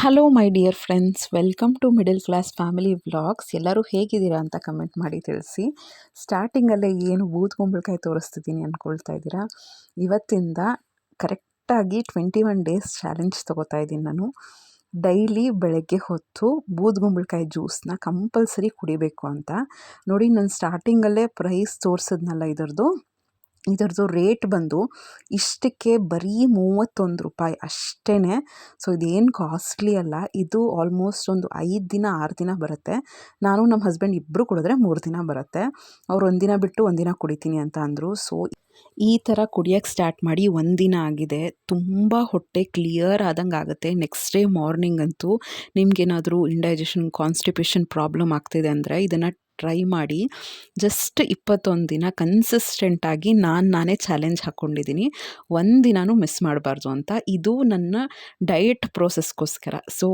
Hello my dear friends, welcome to middle class family vlogs. ಎಲ್ಲರೂ ಹೇಗಿದ್ದೀರಾ ಅಂತ comment ಮಾಡಿ ತಿಳಿಸಿ. ಸ್ಟಾರ್ಟಿಂಗಲ್ಲೇ ಏನು ಬೂದ್ಗುಂಬಳಕಾಯಿ ತೋರಿಸ್ತಿದ್ದೀನಿ ಅಂದ್ಕೊಳ್ತಾ ಇದ್ದೀರಾ. ಇವತ್ತಿಂದ ಕರೆಕ್ಟಾಗಿ 21 ಡೇಸ್ ಚಾಲೆಂಜ್ ತೊಗೋತಾ ಇದ್ದೀನಿ ನಾನು. ಡೈಲಿ ಬೆಳಗ್ಗೆ ಹೊತ್ತು ಬೂದ್ಗುಂಬಳಕಾಯಿ ಜ್ಯೂಸನ್ನ ಕಂಪಲ್ಸರಿ ಕುಡಿಬೇಕು ಅಂತ. ನೋಡಿ, ನಾನು ಸ್ಟಾರ್ಟಿಂಗಲ್ಲೇ ಪ್ರೈಸ್ ತೋರಿಸಿದ್ನಲ್ಲ ಇದರದ್ದು ರೇಟ್ ಬಂದು ಇಷ್ಟಕ್ಕೆ ಬರೀ 31 ರೂಪಾಯಿ ಅಷ್ಟೇ. ಸೊ ಇದೇನು ಕಾಸ್ಟ್ಲಿ ಅಲ್ಲ. ಇದು ಆಲ್ಮೋಸ್ಟ್ ಒಂದು 5 ದಿನ 6 ದಿನ ಬರುತ್ತೆ. ನಾನು ನಮ್ಮ ಹಸ್ಬೆಂಡ್ ಇಬ್ಬರು ಕುಡಿದ್ರೆ 3 ದಿನ ಬರುತ್ತೆ. ಅವ್ರು ಒಂದಿನ ಬಿಟ್ಟು ಒಂದಿನ ಕುಡಿತೀನಿ ಅಂತ ಅಂದರು. ಸೊ ಈ ಥರ ಕುಡಿಯೋಕ್ಕೆ ಸ್ಟಾರ್ಟ್ ಮಾಡಿ 1 ದಿನ ಆಗಿದೆ. ತುಂಬ ಹೊಟ್ಟೆ ಕ್ಲಿಯರ್ ಆದಂಗೆ ಆಗುತ್ತೆ. ನೆಕ್ಸ್ಟ್ ಡೇ ಮಾರ್ನಿಂಗ್ ಅಂತೂ ನಿಮ್ಗೇನಾದರೂ ಇಂಡೈಜೆಷನ್, ಕಾನ್ಸ್ಟಿಪೇಷನ್ ಪ್ರಾಬ್ಲಮ್ ಆಗ್ತಿದೆ ಅಂದರೆ ಇದನ್ನು ಟ್ರೈ ಮಾಡಿ. ಜಸ್ಟ್ 21 ದಿನ ಕನ್ಸಿಸ್ಟೆಂಟಾಗಿ ನಾನೇ ಚಾಲೆಂಜ್ ಹಾಕ್ಕೊಂಡಿದ್ದೀನಿ, 1 ದಿನವೂ ಮಿಸ್ ಮಾಡಬಾರ್ದು ಅಂತ. ಇದು ನನ್ನ ಡಯಟ್ ಪ್ರೋಸೆಸ್ಗೋಸ್ಕರ. ಸೊ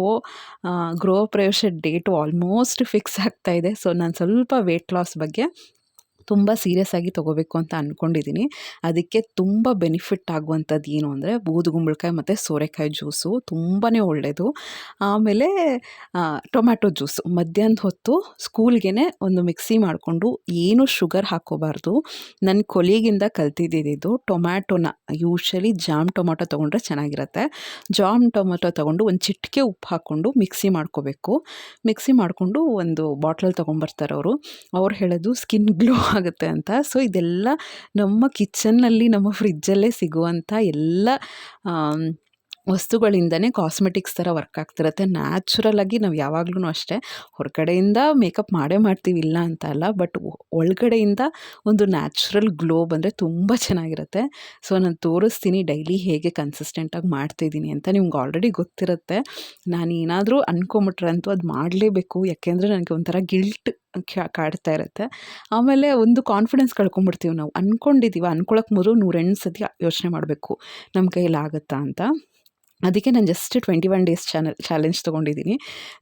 ಗೃಹ ಪ್ರವೇಶ ಡೇಟು ಆಲ್ಮೋಸ್ಟ್ ಫಿಕ್ಸ್ ಆಗ್ತಾಯಿದೆ. ಸೊ ನಾನು ಸ್ವಲ್ಪ ವೆಯ್ಟ್ ಲಾಸ್ ಬಗ್ಗೆ ತುಂಬ ಸೀರಿಯಸ್ ಆಗಿ ತೊಗೋಬೇಕು ಅಂತ ಅಂದ್ಕೊಂಡಿದ್ದೀನಿ. ಅದಕ್ಕೆ ತುಂಬ ಬೆನಿಫಿಟ್ ಆಗುವಂಥದ್ದು ಏನು ಅಂದರೆ ಬೂದುಗುಂಬಳಕಾಯಿ ಮತ್ತು ಸೋರೆಕಾಯಿ ಜ್ಯೂಸು ತುಂಬಾ ಒಳ್ಳೆಯದು. ಆಮೇಲೆ ಟೊಮ್ಯಾಟೊ ಜ್ಯೂಸು ಮಧ್ಯಾಹ್ನದ ಹೊತ್ತು ಸ್ಕೂಲ್ಗೆ ಒಂದು ಮಿಕ್ಸಿ ಮಾಡಿಕೊಂಡು, ಏನು ಶುಗರ್ ಹಾಕ್ಕೋಬಾರ್ದು. ನನ್ನ ಕೊಲೀಗಿಂದ ಕಲ್ತಿದ್ದಿದ್ದು ಟೊಮ್ಯಾಟೊನ ಯೂಶ್ವಲಿ ಜಾಮ್ ಟೊಮ್ಯಾಟೊ ತೊಗೊಂಡ್ರೆ ಚೆನ್ನಾಗಿರುತ್ತೆ. ಜಾಮ್ ಟೊಮ್ಯಾಟೊ ತೊಗೊಂಡು ಒಂದು ಚಿಟಿಕೆ ಉಪ್ಪು ಹಾಕ್ಕೊಂಡು ಮಿಕ್ಸಿ ಮಾಡ್ಕೋಬೇಕು. ಮಿಕ್ಸಿ ಮಾಡಿಕೊಂಡು ಒಂದು ಬಾಟ್ಲಲ್ಲಿ ತೊಗೊಂಬರ್ತಾರೆ ಅವ್ರು ಹೇಳೋದು ಸ್ಕಿನ್ ಗ್ಲೋ ಆಗುತ್ತೆ ಅಂತ. ಸೊ ಇದೆಲ್ಲ ನಮ್ಮ ಕಿಚನ್ನಲ್ಲಿ, ನಮ್ಮ ಫ್ರಿಜ್ಜಲ್ಲೇ ಸಿಗುವಂಥ ಎಲ್ಲ ವಸ್ತುಗಳಿಂದನೇ ಕಾಸ್ಮೆಟಿಕ್ಸ್ ಥರ ವರ್ಕ್ ಆಗ್ತಿರುತ್ತೆ. ನ್ಯಾಚುರಲಾಗಿ ನಾವು ಯಾವಾಗಲೂ ಅಷ್ಟೇ ಹೊರಗಡೆಯಿಂದ ಮೇಕಪ್ ಮಾಡೇ ಮಾಡ್ತೀವಿ, ಇಲ್ಲ ಅಂತ ಅಲ್ಲ, ಬಟ್ ಒಳಗಡೆಯಿಂದ ಒಂದು ನ್ಯಾಚುರಲ್ ಗ್ಲೋ ಬಂದರೆ ತುಂಬ ಚೆನ್ನಾಗಿರುತ್ತೆ. ಸೊ ನಾನು ತೋರಿಸ್ತೀನಿ ಡೈಲಿ ಹೇಗೆ ಕನ್ಸಿಸ್ಟೆಂಟಾಗಿ ಮಾಡ್ತಾಯಿದ್ದೀನಿ ಅಂತ. ನಿಮ್ಗೆ ಆಲ್ರೆಡಿ ಗೊತ್ತಿರುತ್ತೆ. ನಾನು ಏನಾದರೂ ಅಂದ್ಕೊಂಬಿಟ್ರಂತೂ ಅದು ಮಾಡಲೇಬೇಕು, ಯಾಕೆಂದರೆ ನನಗೆ ಒಂಥರ ಗಿಲ್ಟ್ ಕಾಡ್ತಾ ಇರುತ್ತೆ. ಆಮೇಲೆ ಒಂದು ಕಾನ್ಫಿಡೆನ್ಸ್ ಕಳ್ಕೊಂಬಿಡ್ತೀವಿ ನಾವು. ಅಂದ್ಕೊಳ್ಳೋಕೆ ಮೊದಲು 108 ಸತಿ ಯೋಚನೆ ಮಾಡಬೇಕು ನಮ್ಮ ಕೈಯಲ್ಲಿ ಆಗುತ್ತಾ ಅಂತ. ಅದಕ್ಕೆ ನಾನು ಜಸ್ಟ್ 21 ಡೇಸ್ ಚಾಲೆಂಜ್ ತೊಗೊಂಡಿದ್ದೀನಿ.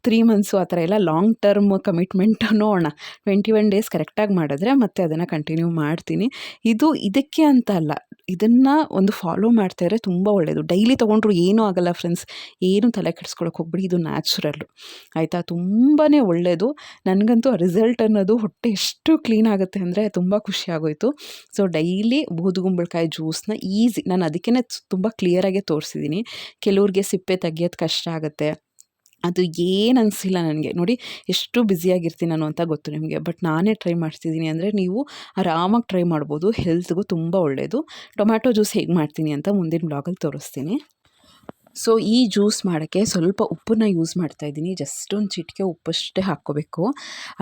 3 ಮಂತ್ಸು ಆ ಥರ ಎಲ್ಲ ಲಾಂಗ್ ಟರ್ಮ್ ಕಮಿಟ್ಮೆಂಟ್ ನೋಡೋಣ. 21 ಡೇಸ್ ಕರೆಕ್ಟಾಗಿ ಮಾಡಿದ್ರೆ ಮತ್ತೆ ಅದನ್ನು ಕಂಟಿನ್ಯೂ ಮಾಡ್ತೀನಿ. ಇದಕ್ಕೆ ಅಂತ ಅಲ್ಲ, ಇದನ್ನು ಒಂದು ಫಾಲೋ ಮಾಡ್ತಾಯಿದ್ರೆ ತುಂಬ ಒಳ್ಳೆಯದು. ಡೈಲಿ ತೊಗೊಂಡ್ರು ಏನೂ ಆಗೋಲ್ಲ ಫ್ರೆಂಡ್ಸ್, ಏನು ತಲೆ ಕೆಡಿಸ್ಕೊಳಕ್ಕೆ ಹೋಗ್ಬಿಡಿ. ಇದು ನ್ಯಾಚುರಲ್ಲು, ಆಯಿತಾ, ತುಂಬಾ ಒಳ್ಳೆಯದು. ನನಗಂತೂ ಆ ರಿಸಲ್ಟ್ ಅನ್ನೋದು ಹೊಟ್ಟೆ ಎಷ್ಟು ಕ್ಲೀನ್ ಆಗುತ್ತೆ ಅಂದರೆ ತುಂಬ ಖುಷಿಯಾಗೋಯಿತು. ಸೊ ಡೈಲಿ ಬೂದುಗುಂಬಳಕಾಯಿ ಜ್ಯೂಸನ್ನ ಈಸಿ, ನಾನು ಅದಕ್ಕೇ ತುಂಬ ಕ್ಲಿಯರಾಗೆ ತೋರಿಸಿದ್ದೀನಿ. ಕೆಲವ್ರಿಗೆ ಸಿಪ್ಪೆ ತೆಗಿಯೋದು ಕಷ್ಟ ಆಗುತ್ತೆ, ಅದು ಏನು ಅನಿಸಿಲ್ಲ ನನಗೆ. ನೋಡಿ ಎಷ್ಟು ಬ್ಯುಸಿಯಾಗಿರ್ತೀನಿ ನಾನು ಅಂತ ಗೊತ್ತು ನಿಮಗೆ, ಬಟ್ ನಾನೇ ಟ್ರೈ ಮಾಡ್ತಿದ್ದೀನಿ ಅಂದರೆ ನೀವು ಆರಾಮಾಗಿ ಟ್ರೈ ಮಾಡ್ಬೋದು. ಹೆಲ್ತ್ಗೂ ತುಂಬ ಒಳ್ಳೆಯದು. ಟೊಮ್ಯಾಟೊ ಜ್ಯೂಸ್ ಹೇಗೆ ಮಾಡ್ತೀನಿ ಅಂತ ಮುಂದಿನ ಬ್ಲಾಗಲ್ಲಿ ತೋರಿಸ್ತೀನಿ. ಸೊ ಈ ಜ್ಯೂಸ್ ಮಾಡೋಕ್ಕೆ ಸ್ವಲ್ಪ ಉಪ್ಪನ್ನ ಯೂಸ್ ಮಾಡ್ತಾಯಿದ್ದೀನಿ. ಜಸ್ಟ್ ಒಂದು ಚಿಟಿಕೆ ಉಪ್ಪಷ್ಟೇ ಹಾಕ್ಕೋಬೇಕು.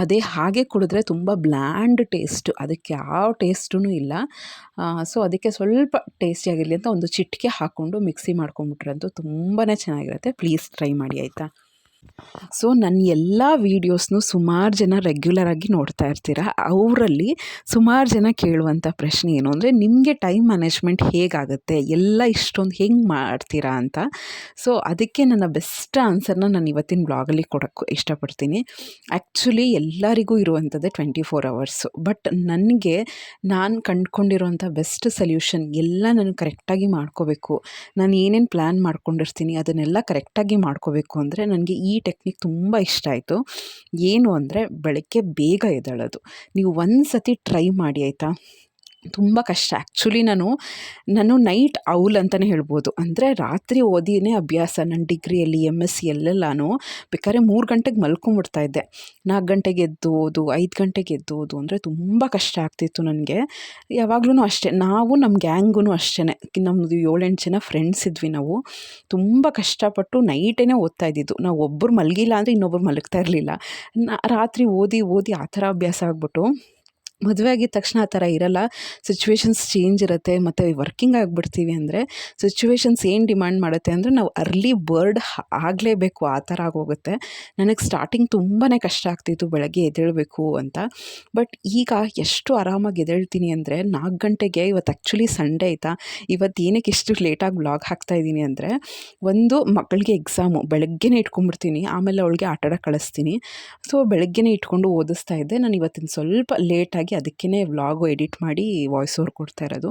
ಅದೇ ಹಾಗೆ ಕುಡಿದ್ರೆ ತುಂಬ ಬ್ಲ್ಯಾಂಡ್ ಟೇಸ್ಟು, ಅದಕ್ಕೆ ಯಾವ ಟೇಸ್ಟೂ ಇಲ್ಲ. ಸೊ ಅದಕ್ಕೆ ಸ್ವಲ್ಪ ಟೇಸ್ಟಿಯಾಗಿರಲಿ ಅಂತ ಒಂದು ಚಿಟಿಕೆ ಹಾಕ್ಕೊಂಡು ಮಿಕ್ಸಿ ಮಾಡ್ಕೊಂಬಿಟ್ರಂತೂ ತುಂಬಾ ಚೆನ್ನಾಗಿರುತ್ತೆ. ಪ್ಲೀಸ್ ಟ್ರೈ ಮಾಡಿ, ಆಯಿತಾ. ಸೊ ನನ್ನ ಎಲ್ಲ ವೀಡಿಯೋಸ್ನು ಸುಮಾರು ಜನ ರೆಗ್ಯುಲರಾಗಿ ನೋಡ್ತಾ ಇರ್ತೀರ. ಅವರಲ್ಲಿ ಸುಮಾರು ಜನ ಕೇಳುವಂಥ ಪ್ರಶ್ನೆ ಏನು ಅಂದರೆ, ನಿಮಗೆ ಟೈಮ್ ಮ್ಯಾನೇಜ್ಮೆಂಟ್ ಹೇಗಾಗುತ್ತೆ, ಎಲ್ಲ ಇಷ್ಟೊಂದು ಹೆಂಗೆ ಮಾಡ್ತೀರಾ ಅಂತ. ಸೊ ಅದಕ್ಕೆ ನನ್ನ ಬೆಸ್ಟ್ ಆನ್ಸರ್ನ ನಾನು ಇವತ್ತಿನ ಬ್ಲಾಗಲ್ಲಿ ಕೊಡೋಕ್ಕೆ ಇಷ್ಟಪಡ್ತೀನಿ. ಆ್ಯಕ್ಚುಲಿ ಎಲ್ಲರಿಗೂ ಇರುವಂಥದ್ದೇ 24 ಅವರ್ಸು, ಬಟ್ ನನಗೆ ನಾನು ಕಂಡುಕೊಂಡಿರೋಂಥ ಬೆಸ್ಟ್ ಸೊಲ್ಯೂಷನ್ ಎಲ್ಲ ನಾನು ಕರೆಕ್ಟಾಗಿ ಮಾಡ್ಕೋಬೇಕು. ನಾನು ಏನೇನು ಪ್ಲ್ಯಾನ್ ಮಾಡ್ಕೊಂಡಿರ್ತೀನಿ ಅದನ್ನೆಲ್ಲ ಕರೆಕ್ಟಾಗಿ ಮಾಡ್ಕೋಬೇಕು ಅಂದರೆ ನನಗೆ ಈ ಟೆಕ್ನಿಕ್ ತುಂಬ ಇಷ್ಟ ಆಯಿತು. ಏನು ಅಂದರೆ ಬೆಳಗ್ಗೆ ಬೇಗ ಎದ್ದೇಳೋದು. ನೀವು ಒಂದು ಸತಿ ಟ್ರೈ ಮಾಡಿ, ಆಯಿತಾ. ತುಂಬ ಕಷ್ಟ. ಆ್ಯಕ್ಚುಲಿ ನಾನು ನೈಟ್ ಔಲ್ ಅಂತಲೇ ಹೇಳ್ಬೋದು. ಅಂದರೆ ರಾತ್ರಿ ಓದಿನೇ ಅಭ್ಯಾಸ. ನನ್ನ ಡಿಗ್ರಿಯಲ್ಲಿ MSc ಎಲ್ಲೆಲ್ಲಾನು ಬೇಕಾದ್ರೆ 3 ಗಂಟೆಗೆ ಮಲ್ಕೊಂಬಿಡ್ತಾಯಿದ್ದೆ. 4 ಗಂಟೆಗೆ ಎದ್ದೋದು, 5 ಗಂಟೆಗೆ ಎದ್ದೋದು ಅಂದರೆ ತುಂಬ ಕಷ್ಟ ಆಗ್ತಿತ್ತು ನನಗೆ. ಯಾವಾಗಲೂ ಅಷ್ಟೇ, ನಮ್ಮ ಗ್ಯಾಂಗೂ ಅಷ್ಟೇ, ನಮ್ಮದು 7-8 ಜನ ಫ್ರೆಂಡ್ಸ್ ಇದ್ವಿ ನಾವು. ತುಂಬ ಕಷ್ಟಪಟ್ಟು ನೈಟೇ ಓದ್ತಾ ಇದ್ದಿದ್ದು. ನಾವು ಒಬ್ಬರು ಮಲಗಿಲ್ಲ ಅಂದರೆ ಇನ್ನೊಬ್ಬರು ಮಲಗ್ತಾ ಇರಲಿಲ್ಲ. ರಾತ್ರಿ ಓದಿ ಆ ಥರ ಅಭ್ಯಾಸ ಆಗ್ಬಿಟ್ಟು, ಮದುವೆ ಆಗಿದ ತಕ್ಷಣ ಆ ಥರ ಇರಲ್ಲ. ಸಿಚುವೇಶನ್ಸ್ ಚೇಂಜ್ ಇರುತ್ತೆ. ಮತ್ತು ವರ್ಕಿಂಗ್ ಆಗಿಬಿಡ್ತೀವಿ ಅಂದರೆ ಸಿಚುವೇಶನ್ಸ್ ಏನು ಡಿಮ್ಯಾಂಡ್ ಮಾಡುತ್ತೆ ಅಂದರೆ ನಾವು ಅರ್ಲಿ ಬರ್ಡ್ ಆಗಲೇಬೇಕು, ಆ ಥರ ಆಗೋಗುತ್ತೆ. ನನಗೆ ಸ್ಟಾರ್ಟಿಂಗ್ ತುಂಬಾ ಕಷ್ಟ ಆಗ್ತಿತ್ತು ಬೆಳಗ್ಗೆ ಎದ್ದೇಳಬೇಕು ಅಂತ. ಬಟ್ ಈಗ ಎಷ್ಟು ಆರಾಮಾಗಿ ಎದ್ದೇಳ್ತೀನಿ ಅಂದರೆ 4 ಗಂಟೆಗೆ. ಇವತ್ತು ಆ್ಯಕ್ಚುಲಿ ಸಂಡೇ, ಆಯಿತಾ. ಇವತ್ತು ಏನಕ್ಕೆ ಇಷ್ಟು ಲೇಟಾಗಿ ಬ್ಲಾಗ್ ಹಾಕ್ತಾಯಿದ್ದೀನಿ ಅಂದರೆ, ಒಂದು ಮಕ್ಕಳಿಗೆ ಎಕ್ಸಾಮು ಬೆಳಗ್ಗೆನೇ ಇಟ್ಕೊಂಡ್ಬಿಡ್ತೀನಿ, ಆಮೇಲೆ ಅವಳಿಗೆ ಆಟ ಆಡೋಕ್ಕೆ ಕಳಿಸ್ತೀನಿ. ಸೊ ಬೆಳಗ್ಗೆನೇ ಇಟ್ಕೊಂಡು ಓದಿಸ್ತಾ ಇದ್ದೆ. ನಾನು ಇವತ್ತಿನ ಸ್ವಲ್ಪ ಲೇಟಾಗಿ ಅದಕ್ಕೇ ವ್ಲಾಗು ಎಡಿಟ್ ಮಾಡಿ ವಾಯ್ಸ್ ಓವರ್ ಕೊಡ್ತಾ ಇರೋದು.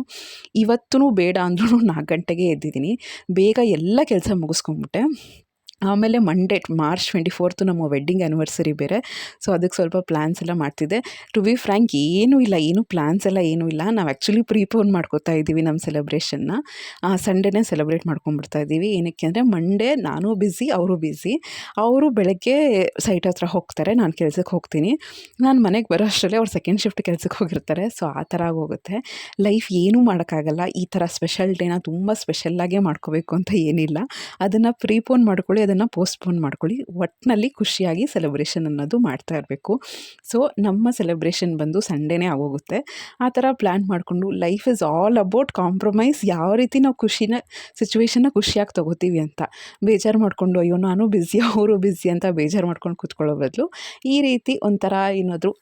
ಇವತ್ತೂ ಬೇಡ ಅಂದ್ರೂ 4 ಗಂಟೆಗೆ ಎದ್ದಿದ್ದೀನಿ. ಬೇಗ ಎಲ್ಲ ಕೆಲಸ ಮುಗಿಸ್ಕೊಂಬಿಟ್ಟೆ. ಆಮೇಲೆ ಮಂಡೇ ಮಾರ್ಚ್ 24 ನಮ್ಮ ವೆಡ್ಡಿಂಗ್ ಆ್ಯನಿವರ್ಸರಿ ಬೇರೆ. ಸೊ ಅದಕ್ಕೆ ಸ್ವಲ್ಪ ಪ್ಲ್ಯಾನ್ಸ್ ಎಲ್ಲ ಮಾಡ್ತಿದ್ದೆ. ಟು ಬಿ ಫ್ರ್ಯಾಂಕ್ ಏನೂ ಇಲ್ಲ, ಏನೂ ಪ್ಲ್ಯಾನ್ಸ್ ಎಲ್ಲ ಏನೂ ಇಲ್ಲ. ನಾವು ಆ್ಯಕ್ಚುಲಿ ಪ್ರೀಪೋನ್ ಮಾಡ್ಕೋತಾ ಇದ್ದೀವಿ ನಮ್ಮ ಸೆಲೆಬ್ರೇಷನ್ನ. ಸಂಡೇನೇ ಸೆಲೆಬ್ರೇಟ್ ಮಾಡ್ಕೊಂಡ್ಬಿಡ್ತಾ ಇದ್ದೀವಿ. ಏನಕ್ಕೆ ಅಂದರೆ ಮಂಡೇ ನಾನು ಬ್ಯುಸಿ, ಅವರು ಬ್ಯುಸಿ. ಅವರು ಬೆಳಗ್ಗೆ ಸೈಟ್ ಹತ್ರ ಹೋಗ್ತಾರೆ, ನಾನು ಕೆಲ್ಸಕ್ಕೆ ಹೋಗ್ತೀನಿ. ನಾನು ಮನೆಗೆ ಬರೋ ಅಷ್ಟರಲ್ಲೇ ಅವ್ರು ಸೆಕೆಂಡ್ ಶಿಫ್ಟ್ ಕೆಲ್ಸಕ್ಕೆ ಹೋಗಿರ್ತಾರೆ. ಸೊ ಆ ಥರ ಆಗೋಗುತ್ತೆ ಲೈಫ್. ಏನೂ ಮಾಡೋಕ್ಕಾಗಲ್ಲ. ಈ ಥರ ಸ್ಪೆಷಲ್ ಡೇನ ತುಂಬ ಸ್ಪೆಷಲ್ಲಾಗೇ ಮಾಡ್ಕೋಬೇಕು ಅಂತ ಏನಿಲ್ಲ. ಅದನ್ನು ಪ್ರೀಪೋನ್ ಮಾಡ್ಕೊಳ್ಳಿ, ಅದನ್ನು ಪೋಸ್ಟ್ಪೋನ್ ಮಾಡ್ಕೊಳ್ಳಿ. ಒಟ್ಟಿನಲ್ಲಿ ಖುಷಿಯಾಗಿ ಸೆಲೆಬ್ರೇಷನ್ ಅನ್ನೋದು ಮಾಡ್ತಾ ಇರಬೇಕು. ಸೊ ನಮ್ಮ ಸೆಲೆಬ್ರೇಷನ್ ಬಂದು ಸಂಡೇನೇ ಆಗೋಗುತ್ತೆ. ಆ ಥರ ಪ್ಲ್ಯಾನ್ ಮಾಡಿಕೊಂಡು life is all about compromise. ಯಾವ ರೀತಿ ನಾವು ಸಿಚುವೇಶನ್ನ ಖುಷಿಯಾಗಿ ತೊಗೋತೀವಿ ಅಂತ. ಬೇಜಾರು ಮಾಡಿಕೊಂಡು ಅಯ್ಯೋ ನಾನು ಬ್ಯುಸಿ, ಅವರು ಬ್ಯುಸಿ ಅಂತ ಬೇಜಾರು ಮಾಡ್ಕೊಂಡು ಕೂತ್ಕೊಳ್ಳೋ ಬದಲು ಈ ರೀತಿ ಒಂಥರ ಏನಾದರೂ